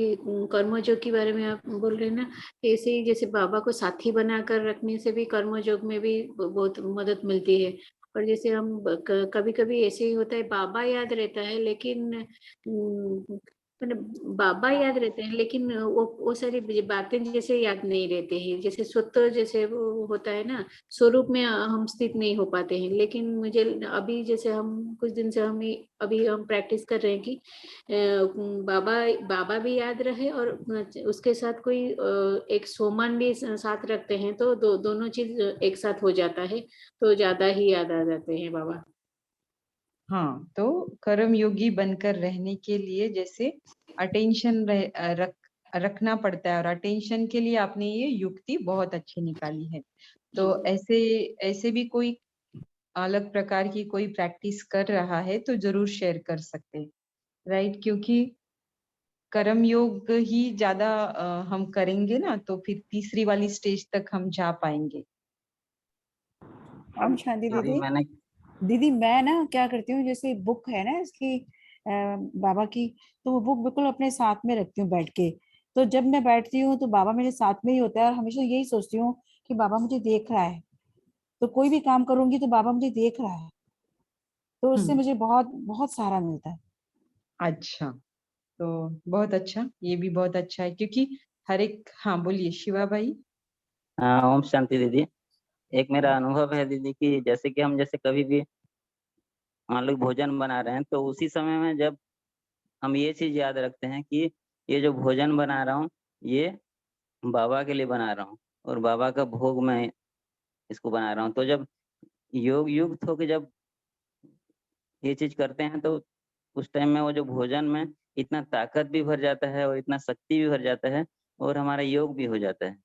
Speaker 9: कर्मयोग के बारे में आप बोल रहे हैं ना, ऐसे ही जैसे बाबा को साथी बनाकर रखने से भी कर्मयोग में भी बहुत मदद मिलती है। और जैसे हम कभी-कभी ऐसे ही होता है, बाबा याद रहता है लेकिन मतलब बाबा याद रहते हैं लेकिन वो सारी बातें जैसे याद नहीं रहते हैं। जैसे स्वतः जैसे वो होता है ना, स्वरूप में हम स्थित नहीं हो पाते हैं। लेकिन मुझे अभी जैसे हम कुछ दिन से अभी हम प्रैक्टिस कर रहे हैं कि बाबा बाबा भी याद रहे और उसके साथ कोई एक सोमन भी साथ रखते हैं, तो दोनों चीज एक साथ हो जाता है, तो ज्यादा ही याद आ जाते हैं बाबा।
Speaker 1: हाँ, तो कर्म योगी बनकर रहने के लिए जैसे अटेंशन रखना पड़ता है, और अटेंशन के लिए आपने ये युक्ति बहुत अच्छी निकाली है। तो ऐसे ऐसे भी कोई अलग प्रकार की कोई प्रैक्टिस कर रहा है तो जरूर शेयर कर सकते हैं, राइट? क्योंकि कर्म योग ही ज्यादा हम करेंगे ना, तो फिर तीसरी वाली स्टेज तक हम जा पाएंगे।
Speaker 10: ओम शांति
Speaker 8: अभी
Speaker 10: दीदी।
Speaker 8: मैंने
Speaker 10: दीदी मैं ना क्या करती हूँ, जैसे बुक है ना इसकी बाबा की, तो वो बुक बिल्कुल अपने साथ में रखती हूँ बैठ के। तो जब मैं बैठती हूँ तो बाबा मेरे साथ में ही होता है, और हमेशा यही सोचती हूँ कि बाबा मुझे देख रहा है, तो कोई भी काम करूंगी तो बाबा मुझे देख रहा है, तो उससे मुझे बहुत बहुत सहारा मिलता है।
Speaker 1: अच्छा, तो बहुत अच्छा, ये भी बहुत अच्छा है क्योंकि हर एक, हाँ बोलिए शिवा भाई।
Speaker 8: ओम शांति दीदी। एक मेरा अनुभव है दीदी कि जैसे कि हम जैसे कभी भी मान लो भोजन बना रहे हैं, तो उसी समय में जब हम ये चीज याद रखते हैं कि ये जो भोजन बना रहा हूँ ये बाबा के लिए बना रहा हूँ और बाबा का भोग मैं इसको बना रहा हूँ, तो जब योग युक्त होकर जब ये चीज करते हैं तो उस टाइम में वो जो भोजन में इतना ताकत भी भर जाता है और इतना शक्ति भी भर जाता है और हमारा योग भी हो जाता है।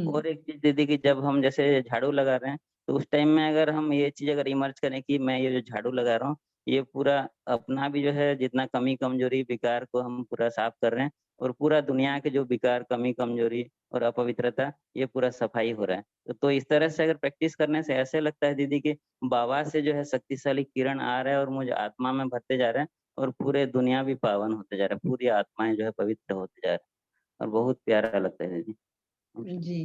Speaker 8: और एक चीज दीदी कि जब हम जैसे झाड़ू लगा रहे हैं तो उस टाइम में अगर हम ये चीज अगर इमर्ज करें कि मैं ये जो झाड़ू लगा रहा हूँ ये पूरा अपना भी जो है जितना कमी कमजोरी विकार को हम पूरा साफ कर रहे हैं और पूरा दुनिया के जो विकार कमी कमजोरी और अपवित्रता ये पूरा सफाई हो रहा है। तो इस तरह से अगर प्रैक्टिस करने से ऐसे लगता है दीदी कि बाबा से जो है शक्तिशाली किरण आ रहा है और मुझे आत्मा में भरते जा रहे हैं और पूरे दुनिया भी पावन होते जा रहा है, पूरी आत्माएं जो है पवित्र होते जा रहे हैं और बहुत प्यारा लगता है दीदी।
Speaker 1: जी,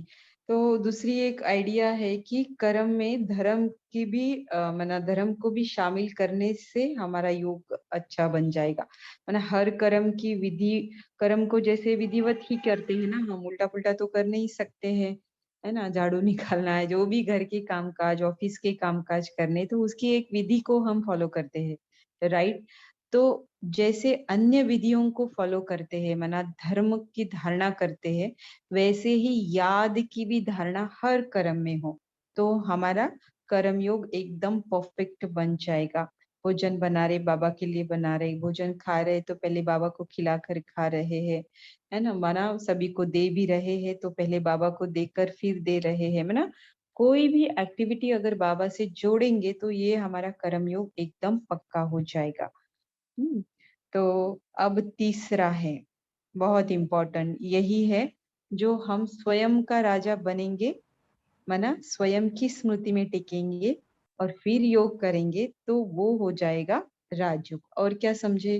Speaker 1: तो दूसरी एक आइडिया है कि कर्म में धर्म की भी माना धर्म को भी शामिल करने से हमारा योग अच्छा बन जाएगा। माना हर कर्म की विधि, कर्म को जैसे विधिवत ही करते हैं ना, हम उल्टा पुल्टा तो कर नहीं सकते हैं, है ना? झाड़ू निकालना है, जो भी घर के कामकाज, ऑफिस के कामकाज करने, तो उसकी एक विधि को हम फॉलो करते हैं, राइट? तो जैसे अन्य विधियों को फॉलो करते हैं, माना धर्म की धारणा करते हैं, वैसे ही याद की भी धारणा हर कर्म में हो, तो हमारा कर्म योग एकदम परफेक्ट बन जाएगा। भोजन बना रहे, बाबा के लिए बना रहे, भोजन खा रहे तो पहले बाबा को खिलाकर खा रहे हैं, है ना? माना सभी को दे भी रहे हैं तो पहले बाबा को देकर फिर दे रहे हैं, माना कोई भी एक्टिविटी अगर बाबा से जोड़ेंगे तो ये हमारा कर्म योग एकदम पक्का हो जाएगा। तो अब तीसरा है, बहुत इम्पोर्टेंट यही है, जो हम स्वयं का राजा बनेंगे, माना स्वयं की स्मृति में टिकेंगे और फिर योग करेंगे तो वो हो जाएगा राजयोग। और क्या समझे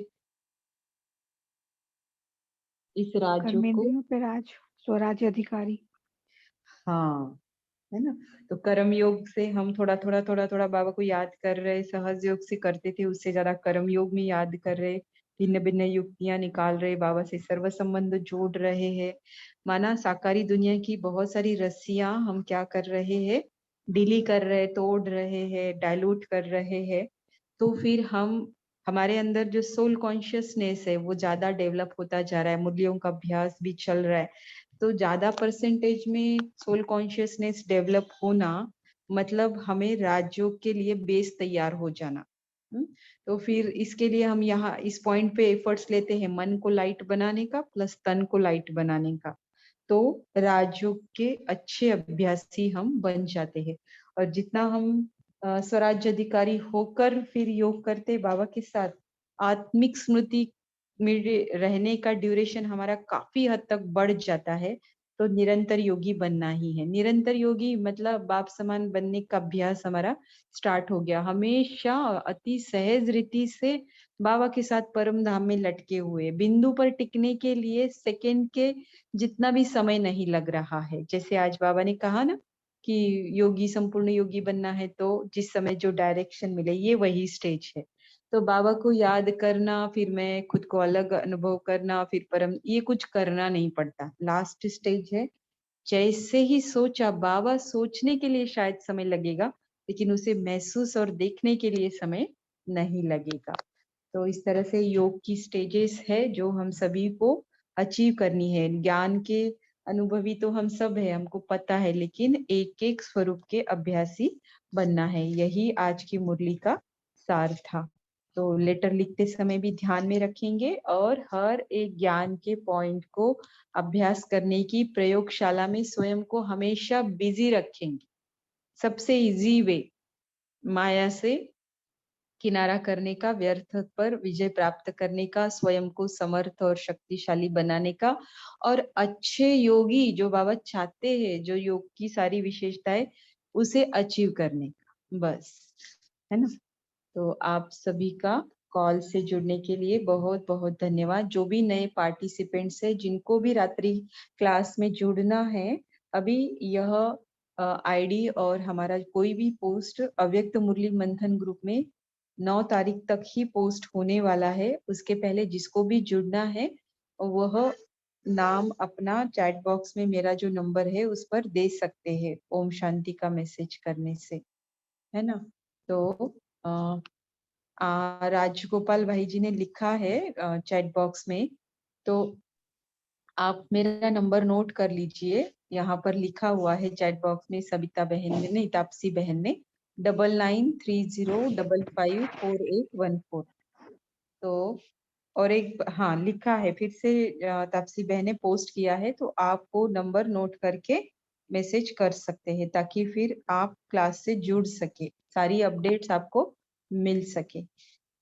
Speaker 1: इस राजयोग को?
Speaker 7: कर्मेंद्रियों पे राज, स्वराज्य अधिकारी।
Speaker 1: हाँ, है ना? तो कर्म योग से हम थोड़ा थोड़ा बाबा को याद कर रहे, सहज योग से करते थे उससे ज्यादा कर्म योग में याद कर रहे, भिन्न भिन्न युक्तियां निकाल रहे, बाबा से सर्व संबंध जोड़ रहे हैं। माना साकारी दुनिया की बहुत सारी रस्सियां हम क्या कर रहे हैं, ढीली कर रहे, तोड़ रहे हैं, डाइल्यूट कर रहे हैं। तो फिर हम, हमारे अंदर जो सोल कॉन्शियसनेस है वो ज्यादा डेवलप होता जा रहा है, मूल्यों का अभ्यास भी चल रहा है। तो ज्यादा परसेंटेज में सोल कॉन्शियसनेस डेवलप होना मतलब हमें राजयोग के लिए बेस तैयार हो जाना। तो फिर इसके लिए हम यहाँ इस पॉइंट पे एफर्ट्स लेते हैं, मन को लाइट बनाने का प्लस तन को लाइट बनाने का, तो राजयोग के अच्छे अभ्यासी हम बन जाते हैं। और जितना हम स्वराज्य अधिकारी होकर फिर योग करते बाबा के साथ, आत्मिक स्मृति में रहने का ड्यूरेशन हमारा काफी हद तक बढ़ जाता है। तो निरंतर योगी बनना ही है। निरंतर योगी मतलब बाप समान बनने का अभ्यास हमारा स्टार्ट हो गया। हमेशा अति सहज रीति से बाबा के साथ परम धाम में लटके हुए, बिंदु पर टिकने के लिए सेकंड के जितना भी समय नहीं लग रहा है। जैसे आज बाबा ने कहा ना कि योगी संपूर्ण योगी बनना है, तो जिस समय जो डायरेक्शन मिले ये वही स्टेज है। तो बाबा को याद करना, फिर मैं खुद को अलग अनुभव करना, फिर परम, ये कुछ करना नहीं पड़ता। लास्ट स्टेज है। जैसे ही सोचा, बाबा सोचने के लिए शायद समय लगेगा, लेकिन उसे महसूस और देखने के लिए समय नहीं लगेगा। तो इस तरह से योग की स्टेजेस है जो हम सभी को अचीव करनी है। ज्ञान के अनुभवी तो हम सब है, हमको पता है, लेकिन एक एक स्वरूप के अभ्यासी बनना है। यही आज की मुरली का सार था। तो लेटर लिखते समय भी ध्यान में रखेंगे और हर एक ज्ञान के पॉइंट को अभ्यास करने की प्रयोगशाला में स्वयं को हमेशा बिजी रखेंगे। सबसे इजी वे माया से किनारा करने का, व्यर्थ पर विजय प्राप्त करने का, स्वयं को समर्थ और शक्तिशाली बनाने का, और अच्छे योगी जो बाबा चाहते हैं, जो योग की सारी विशेषताएं, उसे अचीव करने का, बस, है ना। तो आप सभी का कॉल से जुड़ने के लिए बहुत बहुत धन्यवाद। जो भी नए पार्टिसिपेंट्स है, जिनको भी रात्रि क्लास में जुड़ना है, अभी यह आईडी और हमारा कोई भी पोस्ट अव्यक्त मुरली मंथन ग्रुप में 9 तारीख तक ही पोस्ट होने वाला है। उसके पहले जिसको भी जुड़ना है वह नाम अपना चैट बॉक्स में, मेरा जो नंबर है उस पर दे सकते हैं, ओम शांति का मैसेज करने से, है ना। तो राजगोपाल भाई जी ने लिखा है चैट बॉक्स में, तो आप मेरा नंबर नोट कर लीजिए। यहाँ पर लिखा हुआ है चैट बॉक्स में, सविता बहन ने नहीं, तापसी बहन ने 9930554814। तो और एक हाँ लिखा है फिर से, तापसी बहन ने पोस्ट किया है, तो आप वो नंबर नोट करके मैसेज कर सकते हैं, ताकि फिर आप क्लास से जुड़ सके, सारी अपडेट्स आपको मिल सके।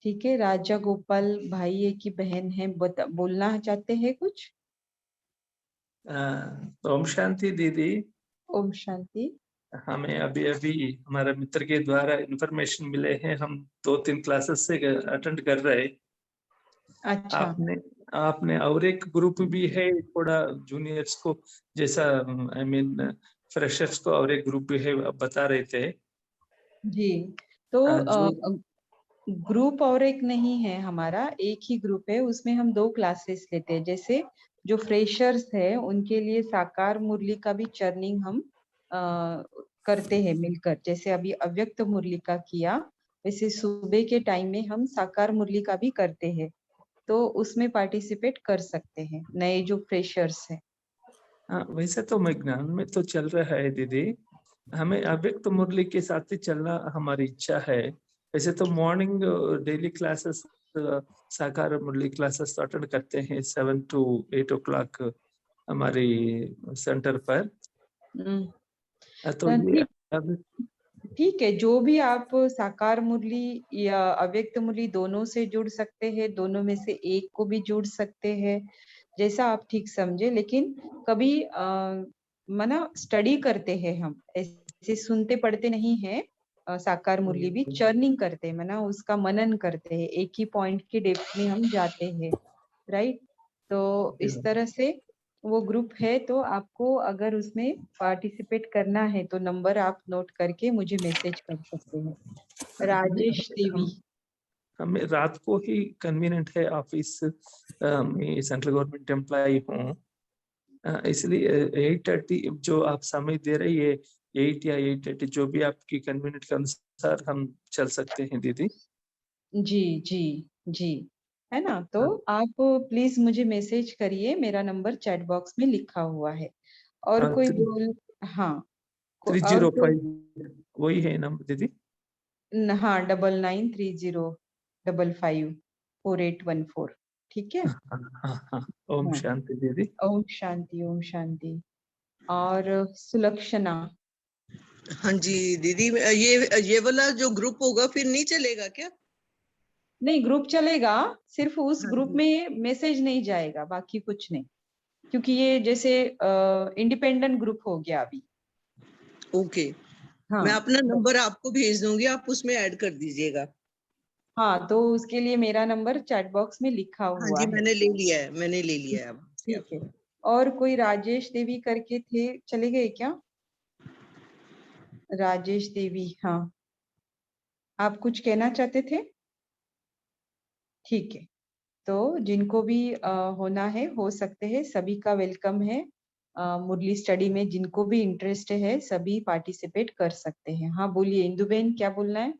Speaker 1: ठीक है। राजा गोपाल भाई एक ही बहन है, बोलना चाहते हैं कुछ?
Speaker 11: ओम शांति दीदी।
Speaker 1: ओम शांति।
Speaker 11: हमें अभी अभी हमारे मित्र के द्वारा इंफॉर्मेशन मिले हैं, हम 2-3 क्लासेस से अटेंड कर रहे।
Speaker 1: अच्छा।
Speaker 11: आपने और एक ग्रुप भी है थोड़ा जूनियर्स को, जैसा आई मीन फ्रेशर्स को और एक ग्रुप भी है, बता रहे थे
Speaker 1: जी। तो ग्रुप और एक नहीं है हमारा, एक ही ग्रुप है। उसमें हम 2 क्लासेस लेते हैं। जैसे जो फ्रेशर्स है उनके लिए साकार मुरली का भी चर्निंग हम करते हैं मिलकर। जैसे अभी अव्यक्त मुरली का किया, वैसे सुबह के टाइम में हम साकार मुरली का भी करते हैं, तो उसमें पार्टिसिपेट कर सकते हैं नए जो फ्रेशर्स है।
Speaker 11: वैसे तो मैं ज्ञान में तो चल रहा है दीदी, हमें अव्यक्त मुरली के साथ ही चलना हमारी इच्छा है। वैसे तो मॉर्निंग डेली क्लासेस साकार मुरली क्लासेस अटेंड करते हैं 7 to 8 o'clock हमारी सेंटर पर। तो ये
Speaker 1: ठीक है, जो भी आप साकार मुरली या अव्यक्त मुरली दोनों से जुड़ सकते हैं, दोनों में से एक को भी जुड़ सकते हैं, जैसा आप ठीक समझे। लेकिन कभी मना स्टडी करते हैं हम, ऐसे सुनते पढ़ते नहीं है। साकार मुरली भी चर्निंग करते हैं, मना उसका मनन करते हैं, एक ही पॉइंट के डेप्थ में हम जाते हैं, राइट। तो इस तरह से वो ग्रुप है। तो आपको अगर उसमें पार्टिसिपेट करना है तो नंबर आप नोट करके मुझे मैसेज कर सकते हैं। राजेश देवी।
Speaker 11: हमें रात को ही कन्वीनियंट है, ऑफिस में सेंट्रल गवर्नमेंट एम्प्लॉय हूँ, इसलिए 8:30 जो आप समय दे रही है, 8 या 8:30 जो भी आपकी कन्वीनियंट के अनुसार हम चल सकते हैं दीदी। जी
Speaker 1: जी जी, है ना। तो आप प्लीज मुझे मैसेज करिए, मेरा नंबर चैट बॉक्स में लिखा हुआ है। और कोई बोल, हाँ
Speaker 11: 305 वही है नंबर दीदी।
Speaker 1: हाँ 9930554814। ठीक है।
Speaker 11: ओम शांति दीदी।
Speaker 1: ओम शांति, ओम शांति। और सुलक्षणा।
Speaker 12: हाँ जी दीदी, ये वाला जो ग्रुप होगा फिर नहीं चलेगा क्या?
Speaker 1: नहीं, ग्रुप चलेगा, सिर्फ उस ग्रुप में मैसेज नहीं जाएगा, बाकी कुछ नहीं। क्योंकि ये जैसे इंडिपेंडेंट ग्रुप हो गया अभी।
Speaker 12: ओके,
Speaker 1: हाँ
Speaker 12: मैं अपना नंबर आपको भेज दूंगी, आप उसमें ऐड कर दीजिएगा।
Speaker 1: हाँ, तो उसके लिए मेरा नंबर चैट बॉक्स में लिखा
Speaker 12: हाँ
Speaker 1: हुआ
Speaker 12: जी,
Speaker 1: है।
Speaker 12: मैंने ले लिया है, मैंने ले लिया है अब।
Speaker 1: ठीक है। और कोई राजेश देवी करके थे, चले गए क्या? राजेश देवी, हाँ, आप कुछ कहना चाहते थे? ठीक है, तो जिनको भी होना है हो सकते हैं, सभी का वेलकम है। मुरली स्टडी में जिनको भी इंटरेस्ट है सभी पार्टिसिपेट कर सकते हैं। हाँ बोलिए इंदुबेन, क्या बोलना है?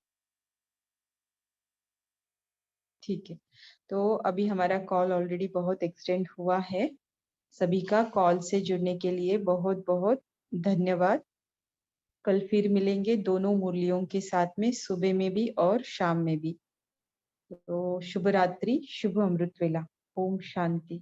Speaker 1: ठीक है, तो अभी हमारा कॉल ऑलरेडी बहुत एक्सटेंड हुआ है। सभी का कॉल से जुड़ने के लिए बहुत बहुत धन्यवाद। कल फिर मिलेंगे दोनों मुरलियों के साथ में, सुबह में भी और शाम में भी। तो शुभ रात्रि, शुभ अमृत वेला। ओम शांति।